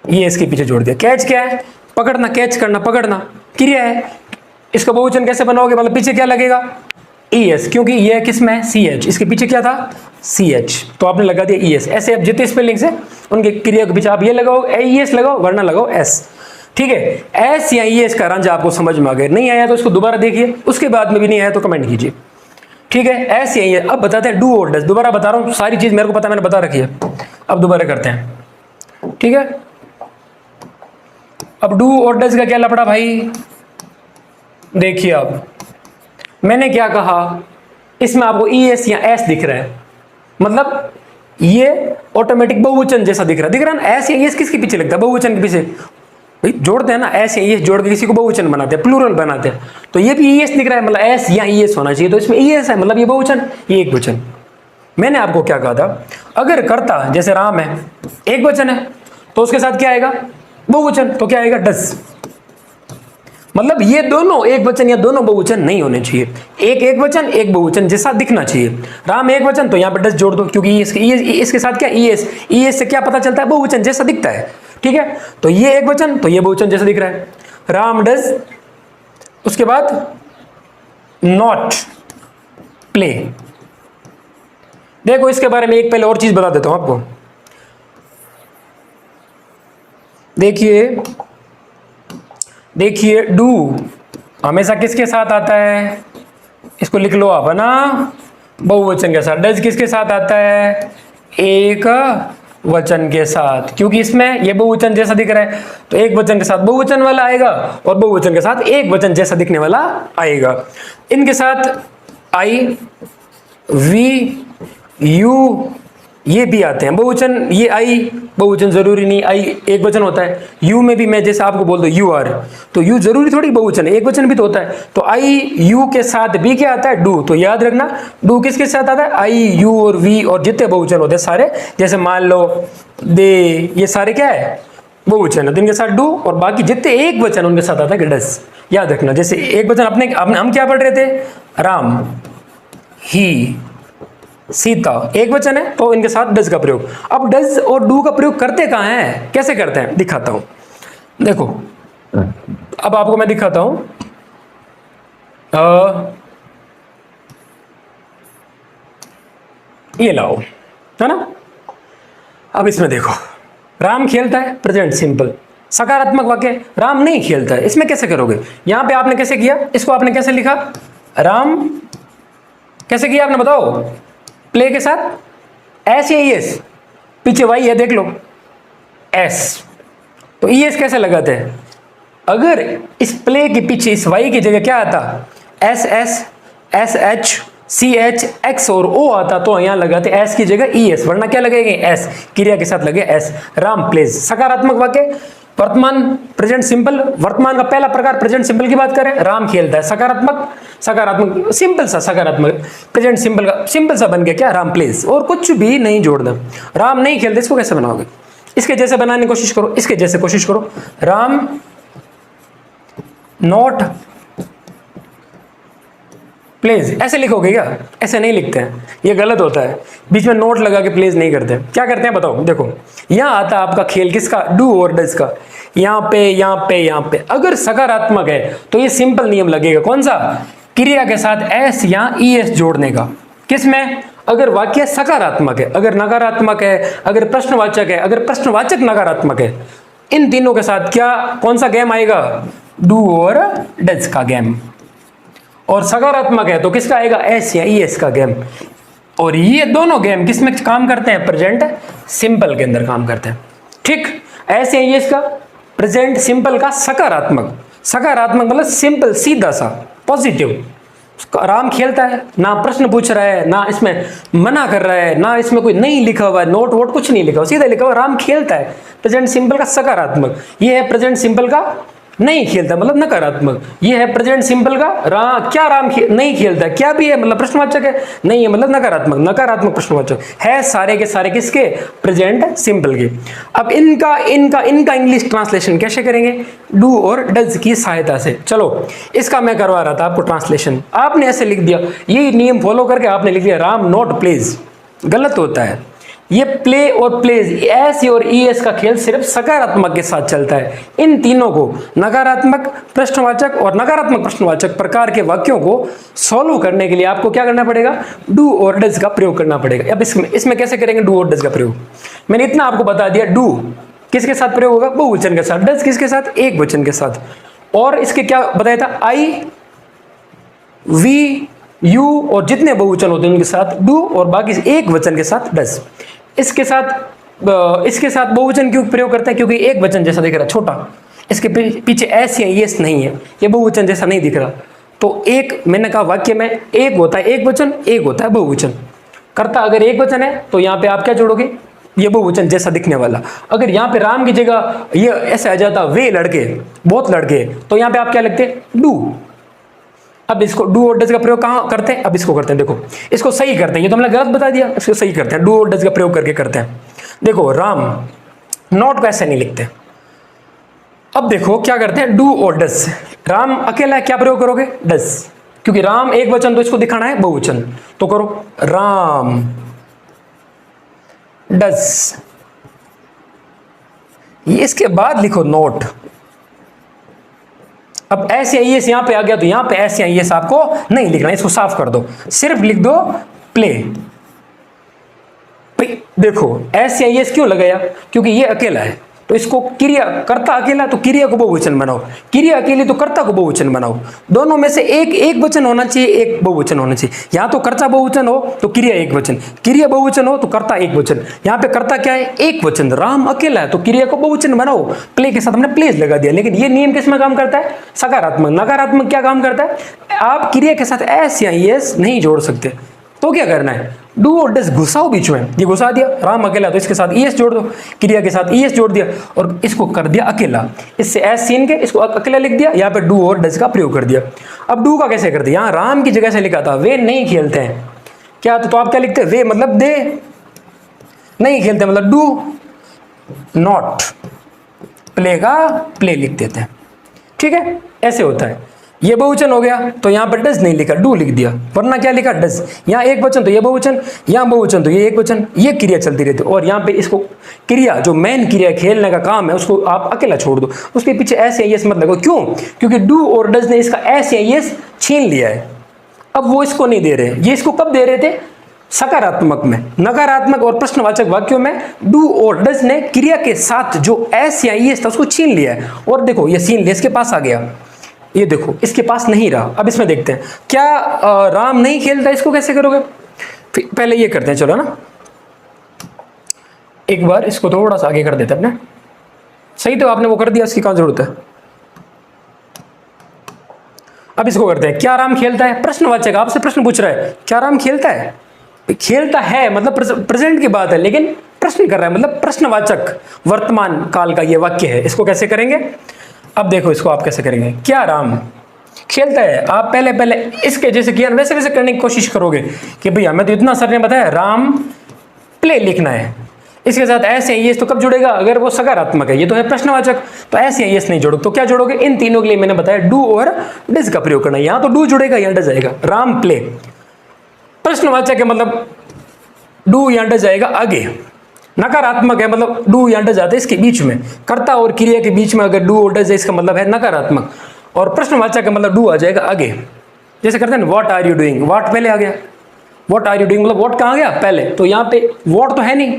ये इसके पीछे जोड़ दिया। कैच क्या है, पकड़ना, कैच करना, पकड़ना, क्रिया है। इसका बहुवचन कैसे बनाओगे, मतलब पीछे क्या लगेगा, ई एस, क्योंकि ये किस में है, सी एच, इसके पीछे क्या था, सी एच, तो आपने लगा दिया ई एस। ऐसे आप जितने स्पेलिंग्स है उनके क्रिया के पीछे आप ये लगाओ, ई एस लगाओ, वरना लगाओ एस। ठीक है, एस या ई एस का रांझा आपको समझ में आ गया, नहीं आया तो इसको दोबारा देखिए, उसके बाद में भी नहीं आया तो कमेंट कीजिए। ठीक है, एस या ई एस। अब बताते हैं डू और डज, दोबारा बता रहा हूँ, सारी चीज मेरे को पता, मैंने बता रखी है, अब दोबारा करते हैं। ठीक है, अब डू और डज का क्या लफड़ा भाई, देखिए अब मैंने क्या कहा, इसमें आपको ई एस या एस दिख रहा है, मतलब ये ऑटोमेटिक बहुवचन जैसा दिख रहा है ना। एस या एस किसके पीछे लगता है, बहुवचन के पीछे, भाई जोड़ते हैं ना, एस या एस जोड़ के किसी को बहुवचन बनाते हैं, प्लूरल बनाते हैं, तो ये भी ई एस दिख रहा है, मतलब एस या ई एस होना चाहिए, तो इसमें ई एस है, मतलब ये बहुवचन, ये एक वचन। मैंने आपको क्या कहा था, अगर कर्ता जैसे राम है, एक वचन है, तो उसके साथ क्या आएगा, बहुवचन, तो क्या आएगा, डज। मतलब ये दोनों एक वचन या दोनों बहुवचन नहीं होने चाहिए, एक एक वचन एक बहुवचन जैसा दिखना चाहिए। राम एक वचन, तो यहाँ पे डस जोड़ दो, क्योंकि इसके साथ क्या, ई एस से क्या पता चलता है, बहुवचन जैसा दिखता है। ठीक है, तो ये एक वचन, तो ये बहुवचन जैसा दिख रहा है, राम डज। उसके बाद नॉट प्ले। देखो इसके बारे में एक पहले और चीज बता देता हूं आपको। देखिए डू हमेशा किसके साथ आता है, इसको लिख लो आप, है ना, बहुवचन के साथ। डज किसके साथ आता है, एक वचन के साथ, क्योंकि इसमें ये बहुवचन जैसा दिख रहा है, तो एक वचन के साथ बहुवचन वाला आएगा और बहुवचन के साथ एक वचन जैसा दिखने वाला आएगा। इनके साथ आई, वी, यू, ये भी आते हैं बहुवचन। ये आई बहुवचन जरूरी नहीं, आई एक वचन होता है। यू में भी मैं जैसे आपको बोल दो यू आर, तो यू जरूरी थोड़ी बहुवचन है, एक वचन भी तो होता है। तो आई यू के साथ भी क्या आता है, डू। तो याद रखना डू किसके साथ आता है, आई, यू और वी, और जितने बहुवचन होते हैं सारे, जैसे मान लो दे, ये सारे क्या है, बहुवचन है, तो इनके साथ डू, और बाकी जितने एक वचन उनके साथ आता है डज। याद रखना, जैसे एक वचन अपने हम क्या पढ़ रहे थे, राम, ही, सीता, एक वचन है, तो इनके साथ डज का प्रयोग। अब डज और डू का प्रयोग करते कहां हैं, कैसे करते हैं, दिखाता हूं। देखो अब आपको मैं दिखाता हूं, ये लाओ, है ना। अब इसमें देखो, राम खेलता है, प्रेजेंट सिंपल, सकारात्मक वाक्य। राम नहीं खेलता है, इसमें कैसे करोगे, यहां पे आपने कैसे किया, इसको आपने कैसे लिखा, राम कैसे किया आपने, बताओ, प्ले के साथ एस या ई एस, पीछे वाई है देख लो, एस, तो ई एस कैसे लगाते हैं, अगर इस प्ले के पीछे इस वाई की जगह क्या आता, S S, S H, C H, X और ओ आता, तो यहां लगाते एस की जगह ई एस, वरना क्या लगेगा, एस, क्रिया के साथ लगे एस। राम प्लेज, सकारात्मक वाक्य, वर्तमान प्रेजेंट सिंपल, वर्तमान का पहला प्रकार प्रेजेंट सिंपल की बात करें, राम खेलता है, सकारात्मक, सकारात्मक सिंपल सा सकारात्मक, प्रेजेंट सिंपल का सिंपल सा बन गया क्या, राम प्लेज, और कुछ भी नहीं जोड़ना। राम नहीं खेलते, इसको कैसे बनाओगे, इसके जैसे बनाने की कोशिश करो, इसके जैसे कोशिश करो, राम नॉट प्लेज, ऐसे लिखोगे क्या, ऐसे नहीं लिखते हैं, ये गलत होता है, बीच में नोट लगा के प्लेज नहीं करते। क्या करते हैं बताओ, देखो यहां आता है आपका खेल किसका, डू और डज का, यहां पे यहां पे यहां पे, अगर सकारात्मक है तो ये सिंपल नियम लगेगा, कौन सा, क्रिया के साथ एस या ई एस जोड़ने का, किसमें, अगर वाक्य सकारात्मक है, अगर नकारात्मक है, अगर प्रश्नवाचक है, अगर प्रश्नवाचक नकारात्मक है, इन तीनों के साथ क्या, कौन सा गेम आएगा, डू और डज का गेम, और सकारात्मक है तो किसका आएगा, एस या ई एस का गेम। और ये दोनों गेम किस में काम करते हैं, प्रेजेंट सिंपल के अंदर काम करते हैं, ठीक, एस या ई एस का, प्रेजेंट सिंपल का सकारात्मक, सकारात्मक मतलब सिंपल सीधा सा पॉजिटिव, राम खेलता है, ना प्रश्न पूछ रहा है, ना इसमें मना कर रहा है, ना इसमें कोई नहीं लिखा हुआ है, नोट वोट कुछ नहीं लिखा हुआ, सीधा लिखा हुआ राम खेलता है, प्रेजेंट सिंपल का सकारात्मक, ये है प्रेजेंट सिंपल का नहीं खेलता मतलब नकारात्मक, ये है प्रेजेंट सिंपल का क्या राम नहीं खेलता, क्या भी है मतलब प्रश्नवाचक है, नहीं है मतलब नकारात्मक, नकारात्मक प्रश्नवाचक है, सारे के सारे किसके, प्रेजेंट सिंपल के। अब इनका इनका इनका इंग्लिश ट्रांसलेशन कैसे करेंगे, डू और डज की सहायता से। चलो इसका मैं करवा रहा था आपको ट्रांसलेशन, आपने ऐसे लिख दिया, यही नियम फॉलो करके आपने लिख दिया राम नॉट प्लेज, गलत होता है, ये प्ले और प्लेज, एस और ई एस का खेल सिर्फ सकारात्मक के साथ चलता है, इन तीनों को नकारात्मक प्रश्नवाचक और नकारात्मक प्रश्नवाचक प्रकार के वाक्यों को सॉल्व करने के लिए आपको क्या करना पड़ेगा, डू और डज का प्रयोग करना पड़ेगा। अब इसमें कैसे करेंगे डू और डज का प्रयोग, मैंने इतना आपको बता दिया, डू किसके साथ प्रयोग होगा, बहुवचन के साथ, डज किसके साथ, एक वचन के साथ, और इसके क्या बताया था, आई वी यू और जितने बहुवचन होते हैं उनके साथ डू, और बाकी एक वचन के साथ डज। इसके साथ बहुवचन क्यों प्रयोग करते हैं, क्योंकि एक वचन जैसा दिख रहा है छोटा, इसके पीछे एस या एस नहीं है, ये बहुवचन जैसा नहीं दिख रहा, तो एक मैंने कहा वाक्य में एक होता है एक वचन, एक होता है बहुवचन, कर्ता अगर एक वचन है तो यहाँ पे आप क्या जोड़ोगे, ये बहुवचन जैसा दिखने वाला, अगर यहाँ पे राम की जगह ये ऐसे आ जाता वे लड़के बहुत लड़के, तो यहाँ पे आप क्या लिखते, डू। अब इसको डू और डज का प्रयोग कहाँ करते हैं, अब इसको करते हैं, देखो इसको सही करते हैं, ये तो हमने गलत बता दिया, इसको सही करते हैं, डू और डज का प्रयोग करके करते हैं। देखो राम नॉट को ऐसे नहीं लिखते, अब देखो क्या करते हैं, डू और डज, राम अकेला है क्या प्रयोग करोगे, डज, क्योंकि राम एक वचन तो इसको दिखाना है बहुवचन, तो करो राम डज, इसके बाद लिखो नोट। अब एस या एस यहां पे आ गया तो यहां पे एस या एस आपको नहीं लिखना, इसको साफ कर दो, सिर्फ लिख दो प्ले। देखो एस या एस क्यों लगाया, क्योंकि ये अकेला है तो इसको क्रिया, कर्ता अकेला तो क्रिया को बहुवचन बनाओ, क्रिया अकेली तो कर्ता को बहुवचन बनाओ, दोनों में से एक वचन होना चाहिए, एक बहुवचन होना चाहिए, यहाँ तो कर्ता बहुवचन हो तो क्रिया एक वचन, क्रिया बहुवचन हो तो कर्ता एक वचन, यहाँ पे कर्ता क्या है, एक वचन, राम अकेला है तो क्रिया को बहुवचन बनाओ, प्ले के साथ हमने प्लेज लगा दिया, लेकिन ये नियम किस में काम करता है, सकारात्मक। नकारात्मक क्या काम करता है, आप क्रिया के साथ एस या एस नहीं जोड़ सकते, तो क्या करना है, डू और डज घुसाओ बीच में, ये घुसा दिया, राम अकेला तो इसके साथ ईएस जोड़ दो, क्रिया के साथ ईएस जोड़ दिया और इसको कर दिया अकेला, इससे एस सीन के इसको अकेला लिख दिया, यहाँ पे डू और डज का प्रयोग कर दिया। अब डू का कैसे करते, यहाँ राम की जगह से लिखा था वे नहीं खेलते हैं, क्या तो आप क्या लिखते हैं, वे मतलब दे, नहीं खेलते मतलब डू नॉट, प्ले का प्ले लिख देते हैं, ठीक है, ऐसे होता है। ये बहुवचन हो गया तो यहाँ पर डज नहीं लिखा, डू लिख दिया, वरना क्या लिखा डज, यहाँ एक वचन तो ये बहुवचन, यहाँ बहुवचन तो ये एक वचन, ये क्रिया चलती रहती है, और यहाँ पे इसको क्रिया जो मेन क्रिया खेलने का काम है उसको आप अकेला छोड़ दो, उसके पीछे एस या एस मत लगो, क्यों, क्योंकि डू और डज ने इसका एस या एस छीन लिया है, अब वो इसको नहीं दे रहे, ये इसको कब दे रहे थे, सकारात्मक में। नकारात्मक और प्रश्नवाचक वाक्यों में डू और डज ने क्रिया के साथ जो एस या एस था उसको छीन लिया है, और देखो ये छीन लिया, इसके पास आ गया, ये देखो इसके पास नहीं रहा। अब इसमें देखते हैं क्या राम नहीं खेलता, इसको कैसे करोगे, पहले ये करते हैं, चलो ना एक बार इसको थोड़ा सा आगे कर देते हैं अपने, सही तो आपने वो कर दिया, इसकी कहाँ जरूरत है। अब इसको करते हैं, क्या राम खेलता है, प्रश्नवाचक आपसे प्रश्न पूछ रहा है, क्या राम खेलता है, खेलता है मतलब प्रेजेंट की बात है, लेकिन प्रश्न कर रहा है, मतलब प्रश्नवाचक वर्तमान काल का ये वाक्य है। इसको कैसे करेंगे? अब देखो इसको आप कैसे करेंगे। क्या राम खेलता है? आप पहले पहले इसके जैसे किया वैसे वैसे करने की कोशिश करोगे कि भैया हमें तो इतना सर ने बताया राम प्ले लिखना है, इसके साथ ऐसे ये तो कब जुड़ेगा? अगर वो सकारात्मक है, ये तो है प्रश्नवाचक, तो ऐसे ये नहीं जोड़ो। तो क्या जोड़ोगे? इन तीनों के लिए मैंने बताया डू और डज का प्रयोग करना। यहां तो डू जुड़ेगा, यहां डज आएगा। राम प्ले प्रश्नवाचक है, मतलब डू या डज आएगा आगे। नकारात्मक है, मतलब डू या डज आते इसके बीच में, कर्ता और क्रिया के बीच में अगर डू और डज है इसका मतलब है नकारात्मक। और प्रश्नवाचक है मतलब डू आ जाएगा आगे। जैसे करते हैं ना what are you doing, what पहले आ गया, व्हाट आर यू डूइंग मतलब व्हाट कहाँ गया पहले, तो यहाँ पे व्हाट तो है नहीं,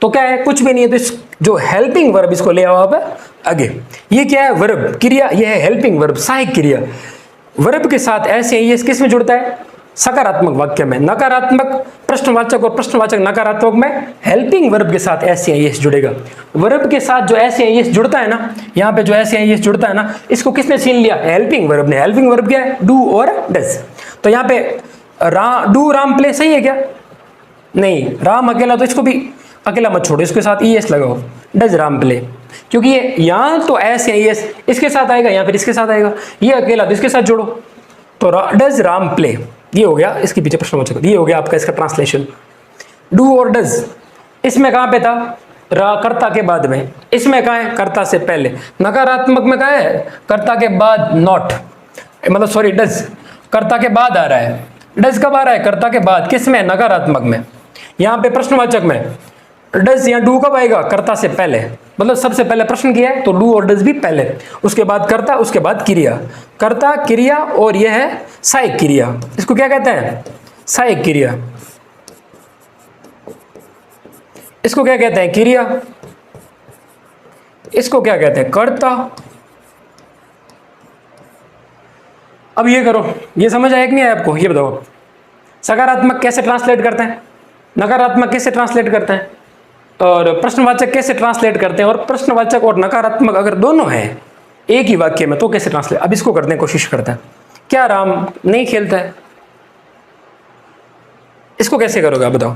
तो क्या है? कुछ भी नहीं है। तो इस जो हेल्पिंग वर्ब इसको ले आओ आप आगे। ये क्या है? वर्ब क्रिया, ये है हेल्पिंग वर्ब, सहायक क्रिया। वर्ब के साथ ऐसे ये किस में जुड़ता है? सकारात्मक वाक्य में। नकारात्मक प्रश्नवाचक और प्रश्नवाचक नकारात्मक में हेल्पिंग वर्ब के साथ ऐसे एस जुड़ेगा। वर्ब के साथ जो ऐसे एस जुड़ता है ना, यहाँ पे जो ऐसे एस जुड़ता है ना, इसको किसने छीन लिया? हेल्पिंग वर्ब ने। हेल्पिंग वर्ब क्या है? डू और डज। तो यहाँ पे डू राम प्ले सही है क्या? नहीं, राम अकेला, तो इसको भी अकेला मत छोड़ो, इसके साथ एस लगाओ, डज राम प्ले, क्योंकि ये यहाँ तो ऐसे एस इसके साथ आएगा, यहाँ फिर इसके साथ आएगा, ये अकेला तो इसके साथ जोड़ो, तो डज राम प्ले, ये हो गया इसके पीछे प्रश्नवाचक। ये हो गया आपका इसका ट्रांसलेशन। डू और डज इसमें कहाँ पे था? कर्ता के बाद में। इसमें कहाँ है? कर्ता से पहले। नकारात्मक में कहाँ है? कर्ता के बाद नॉट, मतलब सॉरी डज कर्ता के बाद आ रहा है। डज कब आ रहा है? कर्ता के बाद। किस में? नकारात्मक में। यहाँ पे प्रश्नवाचक में डज या डू कब आएगा? कर्ता से पहले, मतलब सबसे पहले प्रश्न किया है तो डू और डज भी पहले, उसके बाद कर्ता, उसके बाद क्रिया। कर्ता क्रिया और यह है सहायक क्रिया। इसको क्या कहते हैं? सहायक क्रिया। इसको क्या कहते हैं? क्रिया। इसको क्या कहते हैं? कर्ता। अब ये करो, ये समझ आया कि नहीं आया आपको? ये बताओ सकारात्मक कैसे ट्रांसलेट करते हैं, नकारात्मक कैसे ट्रांसलेट करते हैं, और प्रश्नवाचक कैसे ट्रांसलेट करते हैं, और प्रश्नवाचक और नकारात्मक अगर दोनों हैं एक ही वाक्य में तो कैसे ट्रांसलेट। अब इसको करने की कोशिश करते हैं। क्या राम नहीं खेलता है? इसको कैसे करोगे आप बताओ?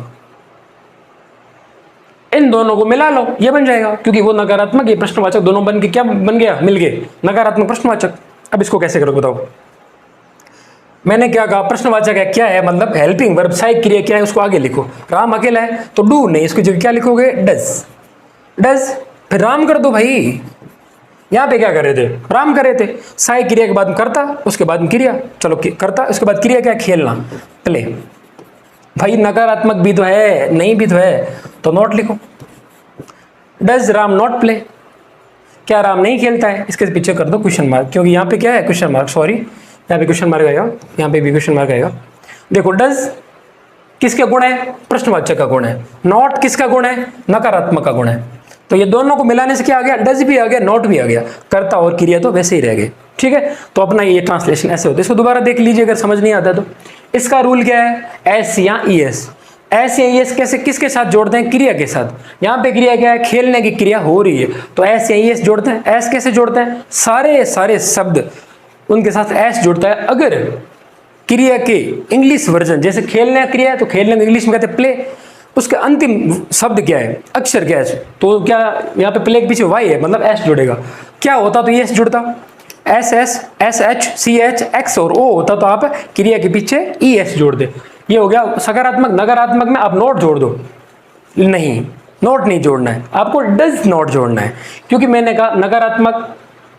इन दोनों को मिला लो, ये बन जाएगा, क्योंकि वो नकारात्मक ये प्रश्नवाचक दोनों बन के क्या बन गया? मिल गए, नकारात्मक प्रश्नवाचक। अब इसको कैसे करोगे बताओ? मैंने क्या कहा? प्रश्नवाचक है, क्या है? मतलब हेल्पिंग वर्ब, सहायक क्रिया क्या है उसको आगे लिखो। राम अकेला है तो डू नहीं, इसकी जगह क्या लिखोगे? डज। डज फिर राम कर दो भाई। यहाँ पे क्या कर रहे थे? राम कर रहे थे। सहायक क्रिया के बाद में कर्ता, उसके बाद में क्रिया, चलो कर्ता, उसके बाद क्रिया क्या? खेलना, प्ले। भाई नकारात्मक भी तो है, नहीं भी तो है, तो नॉट लिखो। डज राम नॉट प्ले, क्या राम नहीं खेलता है? इसके पीछे कर दो क्वेश्चन मार्क, क्योंकि यहाँ पे क्या है? क्वेश्चन मार्क, सॉरी यहाँ पे क्वेश्चन मार्क आएगा, यहाँ पे भी क्वेश्चन मार्क आएगा। देखो डज किसका गुण है? प्रश्नवाचक का गुण है। नॉट किसका गुण है? नकारात्मक का गुण है। तो ये दोनों को मिलाने से क्या आ गया? डज भी आ गया, नॉट भी आ गया, कर्ता और क्रिया तो वैसे ही रह गए। ठीक है, तो अपना ये ट्रांसलेशन ऐसे होता है। इसको दोबारा देख लीजिए अगर समझ नहीं आता तो। इसका रूल क्या है? एस या ई एस। एस या ई एस कैसे किसके साथ जोड़ते हैं? क्रिया के साथ। यहाँ पे क्रिया क्या है? खेलने की क्रिया हो रही है, तो एस या ई एस जोड़ते हैं। एस कैसे जोड़ते हैं? सारे शब्द उनके साथ एस जुड़ता है। अगर क्रिया के इंग्लिश वर्जन, जैसे खेलने क्रिया है तो खेलने को इंग्लिश में कहते हैं प्ले, उसका अंतिम शब्द क्या है? अक्षर क्या है? तो क्या यहाँ पे प्ले के पीछे वाई है, मतलब एस जुड़ेगा। क्या होता तो एस जुड़ता? S S S H C H X और ओ होता, तो आप क्रिया के पीछे ई एस जोड़ दे। ये हो गया सकारात्मक। नकारात्मक में आप नोट जोड़ दो, नहीं नोट नहीं जोड़ना है, आपको डज नॉट जोड़ना है, क्योंकि मैंने कहा नकारात्मक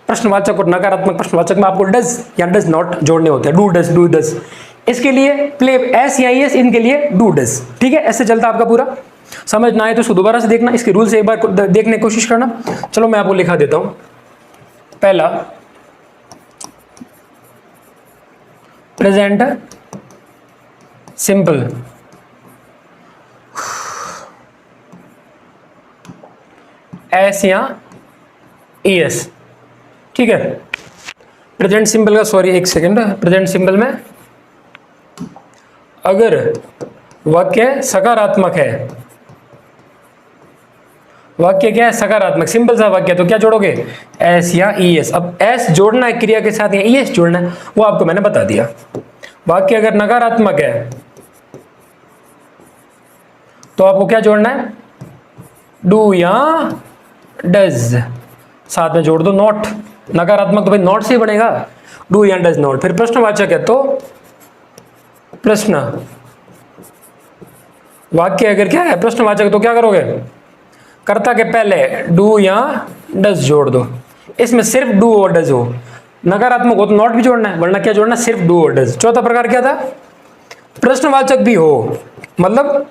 प्रश्नवाचक और नकारात्मक प्रश्नवाचक में आपको डज या डज नॉट जोड़ने होते हैं। Do does. इसके लिए प्ले एस या एस, इनके लिए डू डज। ठीक है, ऐसे चलता आपका पूरा। समझ ना आए तो इसको दोबारा से देखना, इसके रूल से एक बार देखने की कोशिश करना। चलो मैं आपको लिखा देता हूं। पहला प्रेजेंट सिंपल, एस या ई एस। ठीक है, प्रेजेंट सिंपल का, सॉरी एक सेकेंड, प्रेजेंट सिंपल में अगर वाक्य सकारात्मक है, वाक्य क्या है? सकारात्मक, सिंपल सा वाक्य, तो क्या जोड़ोगे? एस या ई एस। अब एस जोड़ना है क्रिया के साथ या ई एस जोड़ना है, वो आपको मैंने बता दिया। वाक्य अगर नकारात्मक है तो आपको क्या जोड़ना है? डू या डज, साथ में जोड़ दो नॉट, नकारात्मक तो भाई नॉट से ही बनेगा, डू या डज नॉट। फिर प्रश्नवाचक है तो प्रश्न वाक्य अगर क्या है प्रश्नवाचक तो क्या करोगे, कर्ता के पहले डू या डज जोड़ दो। इसमें सिर्फ डू और डज हो, नकारात्मक हो तो नॉट भी जोड़ना है, वरना क्या जोड़ना, सिर्फ डू और डज। चौथा प्रकार क्या था, प्रश्नवाचक भी हो, मतलब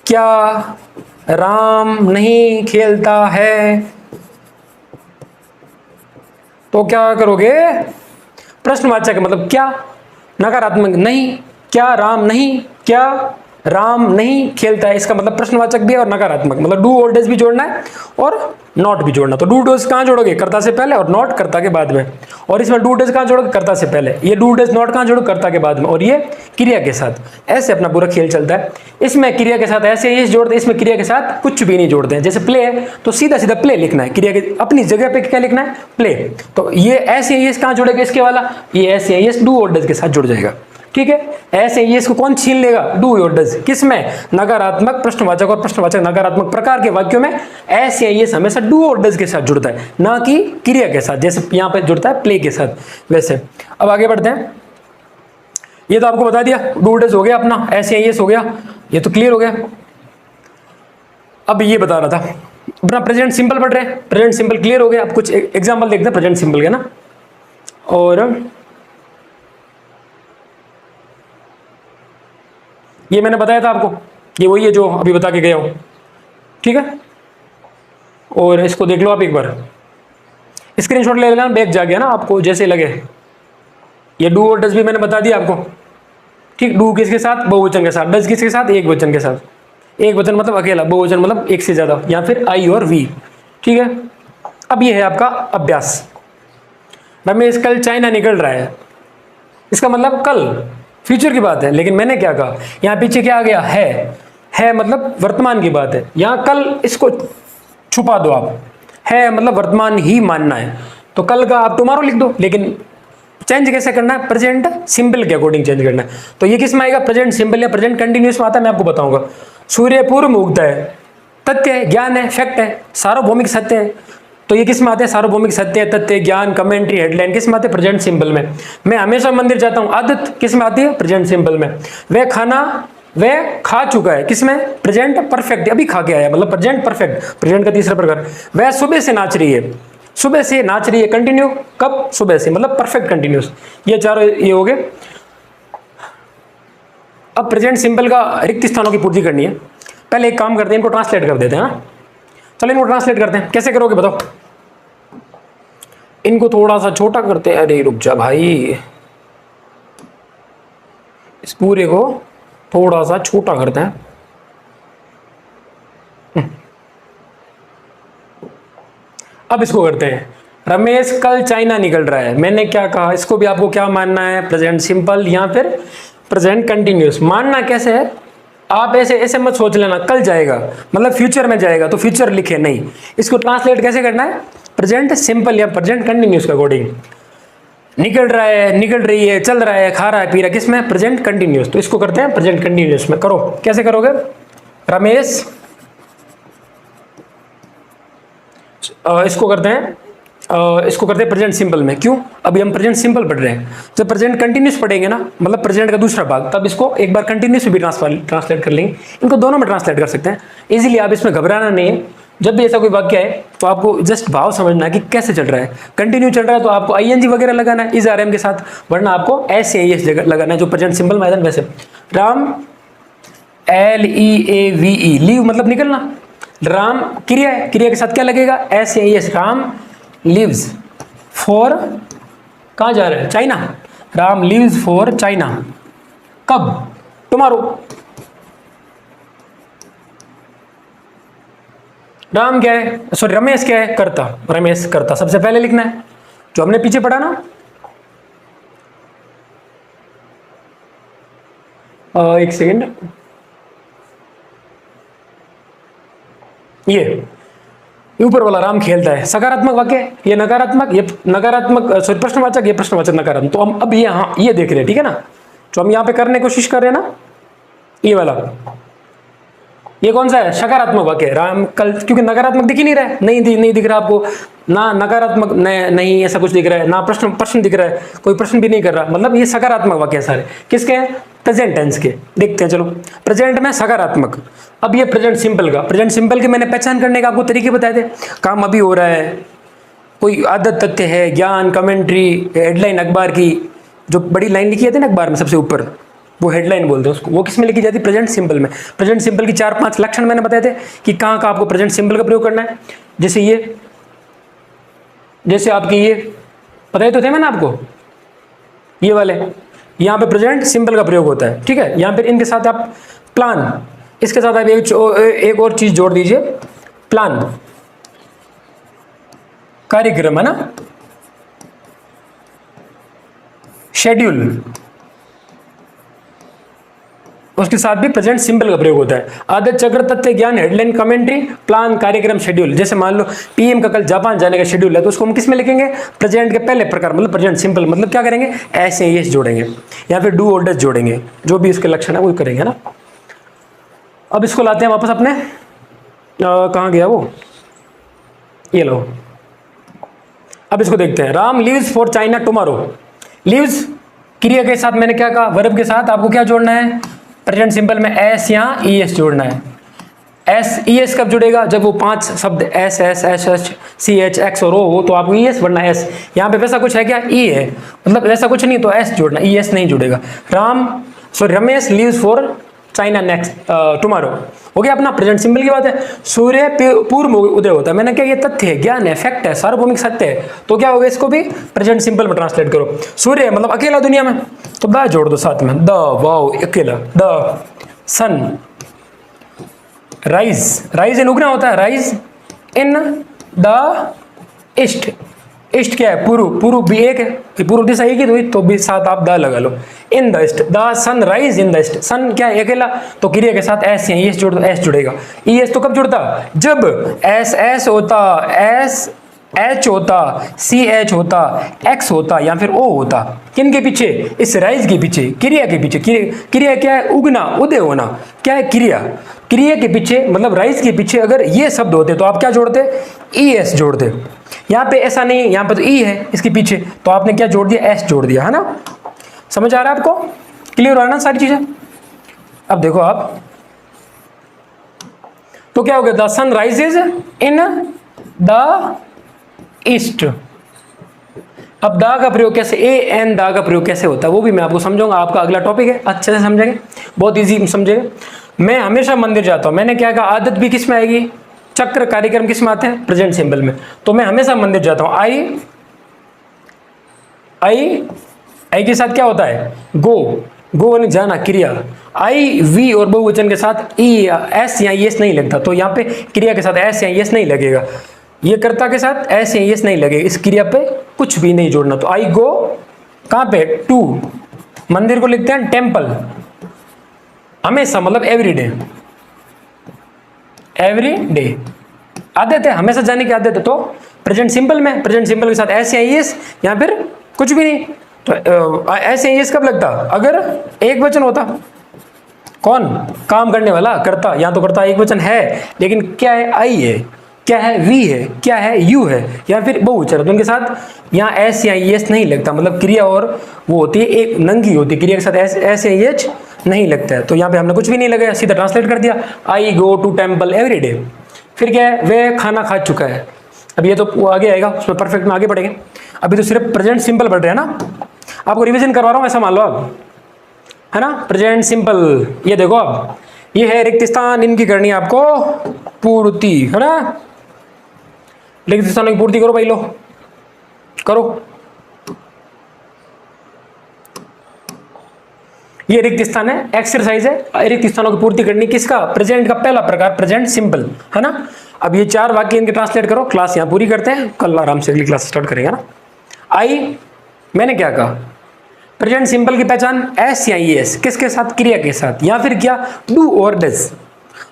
क्या राम नहीं खेलता है, तो क्या करोगे, प्रश्नवाचक मतलब क्या, नकारात्मक नहीं, क्या राम नहीं, क्या राम नहीं खेलता है, इसका मतलब प्रश्नवाचक भी है और नकारात्मक, मतलब डू और डज भी जोड़ना है और नॉट भी जोड़ना। तो डू डज कहाँ जोड़ोगे, कर्ता से पहले, और नॉट कर्ता के बाद में। और इसमें डू डज कहाँ जोड़ोगे, कर्ता से पहले, ये डू डज नॉट कहाँ जोड़ो, कर्ता के बाद में, और ये क्रिया के साथ। ऐसे अपना पूरा खेल चलता है। इसमें क्रिया के साथ ऐसे ये जोड़ते, इसमें क्रिया के साथ कुछ भी नहीं जोड़ते हैं। जैसे प्ले है तो सीधा सीधा प्ले लिखना है, क्रिया के अपनी जगह पे क्या लिखना है, प्ले। तो ये ऐसे ये कहाँ जोड़ेगा, इसके वाला, ये ऐसे ये डू और डज के साथ जुड़ जाएगा, ठीक है। ऐसे ये इसको कौन छीन लेगा, डू और डज, किसमें, नकारात्मक प्रश्नवाचक और प्रश्नवाचक नकारात्मक प्रकार के वाक्यों में ऐसे ये हमेशा डू और डज के साथ जुड़ता है, ना कि क्रिया के साथ, जैसे यहां पे जुड़ता है प्ले के साथ वैसे। अब आगे बढ़ते हैं, ये तो आपको बता दिया, डू डज हो गया अपना, ऐसे ये हो गया, ये तो क्लियर हो गया। अब ये बता रहा था अपना प्रेजेंट सिंपल पढ़ रहे हैं, प्रेजेंट सिंपल क्लियर हो गया। अब कुछ एग्जाम्पल देखते हैं प्रेजेंट सिंपल के ना, और ये मैंने बताया था आपको, ये वही है जो अभी बता के गया हूं, ठीक है। और इसको देख लो आप एक बार, स्क्रीनशॉट ले लेना, बैग जा गया ना आपको जैसे लगे। ये डू और डज भी मैंने बता दिया आपको, ठीक। डू किसके साथ, बहुवचन के साथ, डज किसके साथ, एक वचन के साथ। एक वचन मतलब अकेला, बहुवचन मतलब एक से ज्यादा, या फिर आई और वी, ठीक है। अब ये है आपका अभ्यास, रमेश कल चाइना निकल रहा है, इसका मतलब कल, फ्यूचर की बात है। लेकिन मैंने क्या कहा, यहां पीछे क्या आ गया, है मतलब वर्तमान की बात है, यहां कल इसको छुपा दो आप, है मतलब वर्तमान ही मानना है, तो कल का आप टुमारो लिख दो। लेकिन चेंज कैसे करना है, प्रेजेंट सिंपल के अकॉर्डिंग चेंज करना है। तो ये किस में आएगा, प्रेजेंट सिंपल या प्रेजेंट कंटिन्यूअस में आता है, मैं आपको बताऊंगा। सूर्य पूर्व में उगता है, तथ्य है, ज्ञान है, फैक्ट है, सार्वभौमिक सत्य है। तो ये किस में आते हैं, सार्वभौमिक सत्य, तथ्य, ज्ञान, कमेंट्री, हेडलाइन किस में आते हैं, प्रेजेंट सिंपल में। मैं हमेशा मंदिर जाता हूं, आदत किस में आती है, प्रेजेंट सिंपल में। वह खाना वह खा चुका है, किसमें, प्रेजेंट परफेक्ट, अभी खा के आया, मतलब प्रेजेंट परफेक्ट, प्रेजेंट का तीसरा प्रकार। वह सुबह से नाच रही है, सुबह से नाच रही है, कंटिन्यू कब, सुबह से, मतलब परफेक्ट कंटिन्यूस। ये चारों ये हो गए। अब प्रेजेंट सिंपल का रिक्त स्थानों की पूर्ति करनी है। पहले एक काम करते हैं, इनको ट्रांसलेट कर देते हैं ना। चलो इनको ट्रांसलेट करते हैं, कैसे करोगे बताओ। इनको थोड़ा सा छोटा करते हैं, अरे रुक जा भाई, इस पूरे को थोड़ा सा छोटा करते हैं। अब इसको करते हैं, रमेश कल चाइना निकल रहा है, मैंने क्या कहा, इसको भी आपको क्या मानना है, प्रेजेंट सिंपल या फिर प्रेजेंट कंटिन्यूस। मानना कैसे है, आप ऐसे ऐसे मत सोच लेना कल जाएगा मतलब फ्यूचर में जाएगा तो फ्यूचर लिखे, नहीं, इसको ट्रांसलेट कैसे करना है, प्रेजेंट सिंपल या प्रेजेंट कंटिन्यूस के अकॉर्डिंग। निकल रहा है, निकल रही है, चल रहा है, खा रहा है, पी रहा है, किसमें, प्रेजेंट कंटिन्यूस। तो इसको करते हैं प्रेजेंट कंटिन्यूस में। करो, कैसे करोगे, रमेश, इसको करते हैं प्रेजेंट सिंपल में। क्यों, अभी हम प्रेजेंट सिंपल पढ़ रहे हैं, जब प्रेजेंट कंटिन्यूस पढ़ेंगे ना, मतलब प्रेजेंट का दूसरा भाग, तब इसको एक बार कंटिन्यूस भी ट्रांसलेट कर लेंगे। इनको दोनों में ट्रांसलेट कर सकते हैं इजीली, आप इसमें घबराना नहीं है। जब भी ऐसा कोई वाक्य है तो आपको जस्ट भाव समझना है कि कैसे चल रहा है। कंटिन्यू चल रहा है तो आपको आईएनजी वगैरह लगाना है इज आर एम के साथ, वरना आपको ऐसे एस जगह लगाना है जो प्रेजेंट सिंपल में है। वैसे राम, LEAVE, लीव मतलब निकलना, राम क्रिया है, क्रिया के साथ क्या लगेगा, SAES, राम लिव्स फॉर, कहाँ जा रहे हैं, China, Ram lives for China, कब, टुमारो। राम क्या है, सॉरी रमेश क्या है, करता, रमेश करता सबसे पहले लिखना है, जो हमने पीछे पढ़ा ना। एक सेकेंड, ये ऊपर वाला राम खेलता है, सकारात्मक वाक्य, ये नकारात्मक, ये नकारात्मक, सॉरी प्रश्नवाचक, ये प्रश्नवाचक नकारात्मक। तो हम अब ये देख रहे हैं, ठीक है ना, जो हम यहाँ पे करने की कोशिश कर रहे हैं ना, ये वाला ये कौन सा है? सकारात्मक वाक्य है। राम कल, क्योंकि नकारात्मक दिख ही नहीं रहा है, नहीं दिख रहा आपको ना, नकारात्मक नहीं ऐसा कुछ दिख रहा है ना, प्रश्न दिख रहा है, कोई प्रश्न भी नहीं कर रहा, मतलब ये सकारात्मक वाक्य है सारे। किसके हैं? प्रेजेंट टेंस के। देखते हैं चलो, प्रेजेंट में सकारात्मक। अब ये प्रेजेंट सिंपल का, प्रेजेंट सिंपल के मैंने पहचान करने का आपको तरीके बताए थे। काम अभी हो रहा है, कोई आदत तथ्य है, ज्ञान, कमेंट्री, हेडलाइन अखबार की, जो बड़ी लाइन लिखी जाती है ना अखबार में सबसे ऊपर, वो हेडलाइन बोलते हैं उसको, वो किस में लिखी जाती है? प्रेजेंट सिंपल में। प्रेजेंट सिंपल की 4-5 लक्षण मैंने बताए थे कि कहाँ कहाँ आपको प्रेजेंट सिंपल का प्रयोग करना है। जैसे आपकी ये बताए तो थे मैंने आपको, ये वाले, यहाँ पे प्रेजेंट सिंपल का प्रयोग होता है, ठीक है। यहाँ पे इनके साथ आप प्लान, इसके साथ आप एक और चीज जोड़ दीजिए, प्लान, कार्यक्रम, है ना, शेड्यूल, उसके साथ भी प्रेजेंट सिंपल का प्रयोग होता है। आदत, चक्र, तथ्य, ज्ञान, हेडलाइन, कमेंट्री, प्लान, कार्यक्रम, शेड्यूल। जैसे मान लो पीएम का कल जापान जाने का शेड्यूल है, तो उसको हम किस में लिखेंगे? प्रेजेंट के पहले प्रकार, मतलब प्रेजेंट सिंपल, मतलब क्या करेंगे? ऐसे ये जोड़ेंगे या फिर डू और डज जोड़ेंगे, जो भी इसके लक्षण है वो करेंगे ना। अब इसको लाते हैं वापस अपने, कहाँ गया वो, ये लो। अब इसको देखते हैं। Ram leaves for China tomorrow. Leaves क्रिया के साथ मैंने क्या कहा? वर्ब के साथ आपको क्या जोड़ना है? प्रेजेंट सिंपल में एस या ई एस जोड़ना है। एस ई एस कब जुड़ेगा? जब वो 5 शब्द S S H H C H X और ओ हो, तो आपको ई एस बनना है। एस यहाँ पे वैसा कुछ है क्या? ई है, मतलब ऐसा कुछ नहीं, तो एस जोड़ना, ई एस नहीं जुड़ेगा। Ramesh leaves for China next tomorrow, हो गया अपना प्रेजेंट सिंपल की बात है। सूर्य पूर्व उदय होता है, मैंने क्या, ये तथ्य है, ज्ञान है, फैक्ट है, सार्वभौमिक सत्य है, तो क्या होगा? इसको भी प्रेजेंट सिंपल में ट्रांसलेट करो। सूर्य मतलब अकेला दुनिया में, तो द जोड़ दो साथ में, द, वाओ, अकेला, द सन, राइज इन उगना होता है, rise in the east. East क्या है? पूर्व भी एक है, पूर्व दिशा एक ही तो हुई, तो भी साथ आप द लगा लो। In the east, the sun rise in the east. Sun क्या है? अकेला, तो क्रिया के साथ एस या एस जोड़ दो, एस जुड़ेगा। ई एस तो कब जुड़ता? जब एस होता, एस एच होता, सी एच होता, एक्स होता या फिर ओ होता। किन के पीछे? इस राइज के पीछे, क्रिया के पीछे। क्रिया क्या है? उगना, उदय होना, क्या है? क्रिया के पीछे, मतलब राइज के पीछे अगर ये शब्द होते तो आप क्या जोड़ते? ई एस जोड़ते। यहाँ पे ऐसा नहीं, यहाँ पे तो ई है इसके पीछे, तो आपने क्या जोड़ दिया? एस जोड़ दिया, है ना। समझ आ रहा है आपको? क्लियर हो रहा है ना सारी चीजें? अब देखो आप, तो क्या हो गया? The sun rises in the east. अब दा का प्रयोग कैसे, ए एन दा का प्रयोग कैसे होता है वो भी मैं आपको समझाऊंगा। आपका अगला टॉपिक है, अच्छे से समझेंगे, बहुत इजी समझेंगे। मैं हमेशा मंदिर जाता हूं, मैंने क्या कहा? आदत भी किस में आएगी? चक्र, कार्यक्रम किस में आते हैं? प्रेजेंट सिंपल में। तो मैं हमेशा मंदिर जाता हूं। आई के साथ क्या होता है? गो यानी जाना, क्रिया। आई वी और बहुवचन के साथ ई एस या एस नहीं लगता, तो यहाँ पे क्रिया के साथ एस या एस नहीं लगेगा। ये कर्ता के साथ एस या एस नहीं लगेगा, इस क्रिया पे कुछ भी नहीं जोड़ना। तो आई गो कहाँ पे? टू। मंदिर को लिखते हैं टेम्पल। हमेशा मतलब एवरी डे, आदत है, हमेशा जाने की आदत है। तो प्रेजेंट सिंपल में, प्रेजेंट सिंपल के साथ एस या एस या फिर कुछ भी नहीं। तो एस या एस कब लगता? अगर एक वचन होता। कौन? काम करने वाला, कर्ता। यहाँ तो कर्ता एक वचन है, लेकिन क्या है? आई है, क्या है? वी है, क्या है? यू है, या फिर बहुवचन, तो उनके साथ यहाँ एस या एस नहीं लगता। मतलब क्रिया और वो होती है एक नंगी होती है, क्रिया के साथ एस या एच नहीं लगता है। तो यहाँ पे हमने कुछ भी नहीं लगाया, सीधा ट्रांसलेट कर दिया, I go to temple every day. फिर क्या है? वह खाना खा चुका है। अब ये तो वो आगे आएगा, उसमें परफेक्ट में आगे बढ़ेंगे। अभी तो सिर्फ प्रेजेंट सिंपल बढ़ रहे हैं ना, आपको रिविजन करवा रहा हूँ, ऐसा मान लो आप, है ना। प्रेजेंट सिंपल, ये देखो अब, ये है रिक्त स्थान, इनकी करनी है आपको पूर्ति, है ना। रिक्त स्थानों की पूर्ति करो भाई, लो करो। ये रिक्त स्थान है, एक्सरसाइज है, रिक्त स्थानों की पूर्ति करनी किसका? प्रेजेंट का पहला प्रकार, प्रेजेंट सिंपल, है ना। अब ये 4 वाक्य इनके ट्रांसलेट करो। क्लास यहाँ पूरी करते हैं, कल आराम से अगली क्लास स्टार्ट करेंगे ना। आई, मैंने क्या कहा? प्रेजेंट सिंपल की पहचान एस या एस, किसके साथ? क्रिया के साथ, या फिर क्या? डू और डज।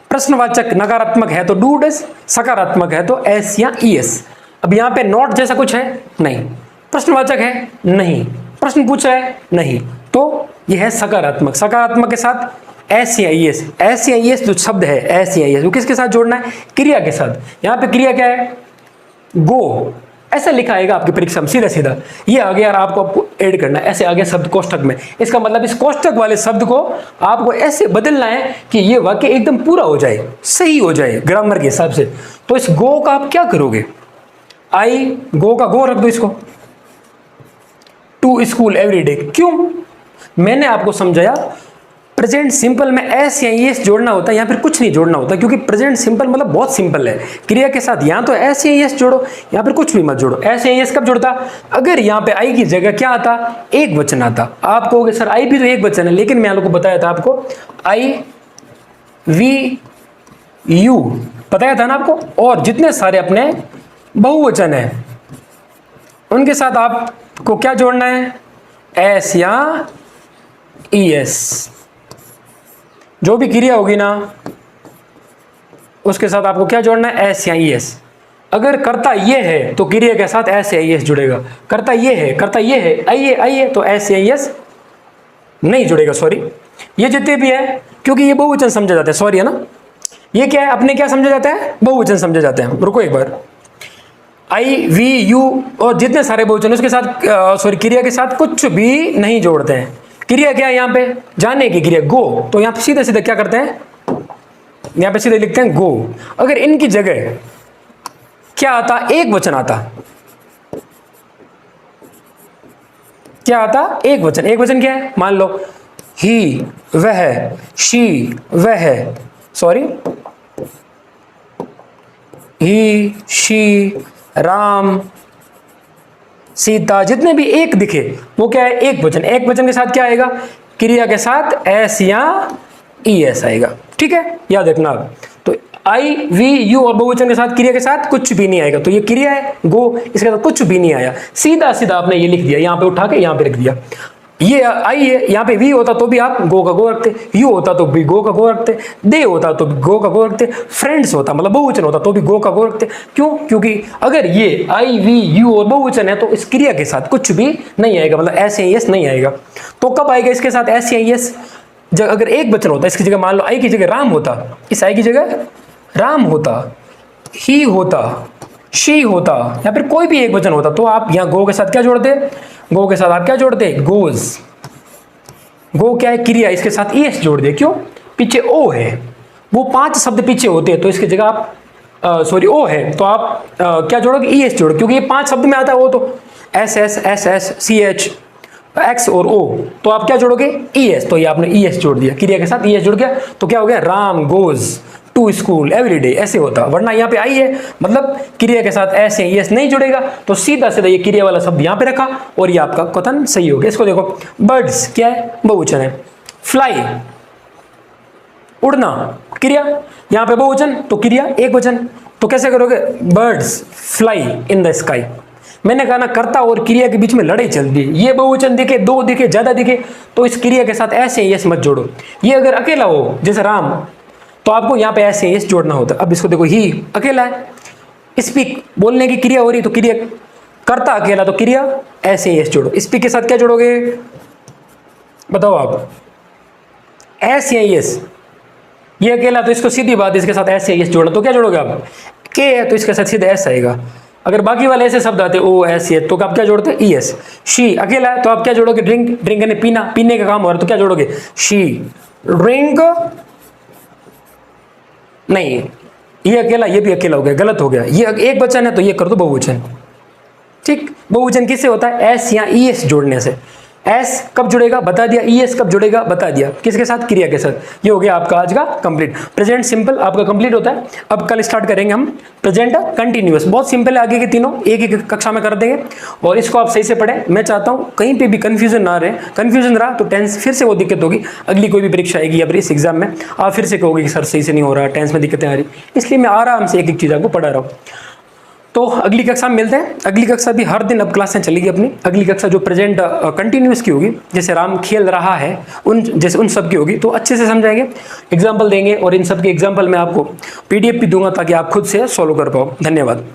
प्रश्नवाचक नकारात्मक है तो डू डज, सकारात्मक है तो एस या एस। अब यहाँ पे नॉट जैसा कुछ है? नहीं। प्रश्नवाचक है? नहीं। प्रश्न पूछा है? नहीं। तो यह है सकारात्मक। सकारात्मक के साथ SCIS, SCIS जो शब्द है SCIS वो किसके साथ जोड़ना है? क्रिया के साथ। यहाँ पे क्रिया क्या है? गो, ऐसा लिखा आएगा आपकी परीक्षा में सीधा सीधा। ये आ गया और आपको ऐड करना है, ऐसे आ गया शब्द कोष्ठक में। इसका मतलब इस कोष्ठक वाले शब्द को आपको ऐसे बदलना है कि ये वाक्य एकदम पूरा हो जाए, सही हो जाए ग्रामर के हिसाब से। तो इस गो का आप क्या करोगे? आई गो का गो रख दो इसको, टू स्कूल एवरी डे। क्यों? मैंने आपको समझाया प्रेजेंट सिंपल में एस या एस जोड़ना होता है या फिर कुछ नहीं जोड़ना होता, क्योंकि प्रेजेंट सिंपल मतलब बहुत सिंपल है। क्रिया के साथ या तो एस या एस जोड़ो या फिर कुछ भी मत जोड़ो। एस या एस कब जोड़ता? अगर यहाँ पे आई की जगह क्या आता? एक वचन आता। आप कहोगे सर आई भी तो एक वचन है, लेकिन मैं आपको बताया था, आपको आई वी यू बताया था ना आपको, और जितने सारे अपने बहुवचन है उनके साथ आपको क्या जोड़ना है? एस या ई एस। जो भी क्रिया होगी ना उसके साथ आपको क्या जोड़ना है? एस या ई एस। अगर कर्ता ये है तो क्रिया के साथ एस या ई एस जुड़ेगा। कर्ता ये है, कर्ता ये है, आइए आइए, तो एस या ई एस नहीं जुड़ेगा। सॉरी, ये जितने भी है, क्योंकि ये बहुवचन समझा जाता है। सॉरी है ना, ये क्या है? अपने क्या समझा जाता है? बहुवचन समझा जाते हैं। रुको एक बार, आई वी यू और जितने सारे बहुवचन उसके साथ सॉरी क्रिया के साथ कुछ भी नहीं जोड़ते हैं। क्रिया क्या है यहाँ पे? जाने की क्रिया, गो। तो यहाँ पे सीधे सीधे क्या करते हैं? यहाँ पे सीधे लिखते हैं गो। अगर इनकी जगह क्या आता? एक वचन आता। क्या आता? एक वचन। एक वचन क्या है? मान लो ही वह, शी वह, sorry he she Ram Sita, जितने भी एक दिखे वो क्या है? एक वचन। एक वचन के साथ क्या आएगा? क्रिया के साथ एस या ई एस आएगा। ठीक है, याद रखना आप। तो आई वी यू और बहुवचन के साथ क्रिया के साथ कुछ भी नहीं आएगा। तो ये क्रिया है गो, इसके साथ कुछ भी नहीं आया, सीधा सीधा आपने ये लिख दिया, यहाँ पे उठा के यहाँ पे रख दिया। ये आई है, यहाँ पे वी होता तो भी आप गो का गो रखते, यू होता तो भी गो का गो रखते, दे होता तो भी गो का गो रखते, फ्रेंड्स होता मतलब बहुवचन होता तो भी गो का गो रखते। क्यों? क्योंकि अगर ये आई वी यू और बहुवचन है तो इस क्रिया के साथ कुछ भी नहीं आएगा, मतलब एस या एस नहीं आएगा। तो कब आएगा इसके साथ एस या एस? जब अगर एक वचन होता, इसकी जगह मान लो आई की जगह राम होता, इस आई की जगह राम होता, ही होता, शी होता, या फिर कोई भी एक वचन होता, तो आप यहाँ गो के साथ क्या जोड़ते? गो के साथ आप क्या जोड़ते? गोज। गो क्या है? क्रिया, इसके साथ ई एस जोड़ दे। क्यों? पीछे ओ है, वो 5 शब्द पीछे होते हैं, तो इसकी जगह आप सॉरी ओ है तो आप क्या जोड़ोगे? ई एस जोड़ो, क्योंकि ये 5 शब्द में आता है वो तो S S S S C H X और ओ, तो आप क्या जोड़ोगे? E S. तो ये आपने ई एस जोड़ दिया, क्रिया के साथ ई एस जुड़ गया, तो क्या हो गया? Ram goes to school every day, ऐसे होता। वरना यहाँ पे आई है मतलब क्रिया के साथ एस या ई एस नहीं जुड़ेगा, तो सीधा सीधा ये क्रिया वाला शब्द यहाँ पे रखा और ये आपका कथन सही हो गया। इसको देखो, बर्ड्स क्या है? बहुवचन है। फ्लाई उड़ना, क्रिया, यहाँ पे बहुवचन तो क्रिया एक वचन, तो कैसे करोगे? Birds fly in the sky. मैंने कहा ना, कर्ता और क्रिया के बीच में लड़ाई चल रही है। ये बहुवचन दिखे, दो दिखे, ज्यादा दिखे, तो इस क्रिया के साथ एस या एस मत जोड़ो। ये अगर अकेला हो जैसे राम, तो आपको यहाँ पे एस या एस जोड़ना होता है। अब इसको देखो, ही अकेला है, स्पीक बोलने की क्रिया हो रही, तो क्रिया कर्ता अकेला, तो क्रिया एस या एस जोड़ो। स्पीक के साथ क्या जोड़ोगे? बताओ आप, एस या एस। ये अकेला तो इसको सीधी बात, इसके साथ एस या एस जोड़ना, तो क्या जोड़ोगे आप? के है तो इसके साथ सीधा एस आएगा। अगर बाकी वाले ऐसे शब्द आते ओ एस ए, तो आप क्या जोड़ते? E S. शी अकेला है तो आप क्या जोड़ोगे? ड्रिंक, ड्रिंक यानी पीना, पीने का काम हो रहा है, तो क्या जोड़ोगे? She drink. नहीं, ये अकेला, ये भी अकेला हो गया, गलत हो गया। ये एक वचन है तो ये कर दो बहुवचन। ठीक, बहुवचन किससे होता है? एस या ई एस जोड़ने से। एस कब जुड़ेगा? बता दिया। ई एस कब जुड़ेगा? बता दिया। किसके साथ? क्रिया के साथ। ये हो गया आपका आज का कंप्लीट। प्रेजेंट सिंपल आपका कंप्लीट होता है। अब कल स्टार्ट करेंगे हम प्रेजेंट कंटिन्यूअस। बहुत सिंपल है, आगे के तीनों एक एक कक्षा में कर देंगे और इसको आप सही से पढ़ें। मैं चाहता हूँ कहीं पे भी कंफ्यूजन ना रहे, कंफ्यूजन रहा तो टेंस फिर से वो दिक्कत होगी। अगली कोई भी परीक्षा आएगी या फिर इस एग्जाम में आप फिर से कहोगे कि सर सही से नहीं हो रहा, टेंस में दिक्कतें आ रही, इसलिए मैं आराम से एक एक चीज़ आपको पढ़ा रहा हूँ। तो अगली कक्षा में मिलते हैं। अगली कक्षा भी हर दिन अब क्लासें चलेगी अपनी। अगली कक्षा जो प्रेजेंट कंटिन्यूस की होगी, जैसे राम खेल रहा है, उन सब की होगी, तो अच्छे से समझाएंगे, एग्जाम्पल देंगे और इन सब के एग्जाम्पल मैं आपको PDF भी दूंगा ताकि आप खुद से सॉल्व कर पाओ। धन्यवाद।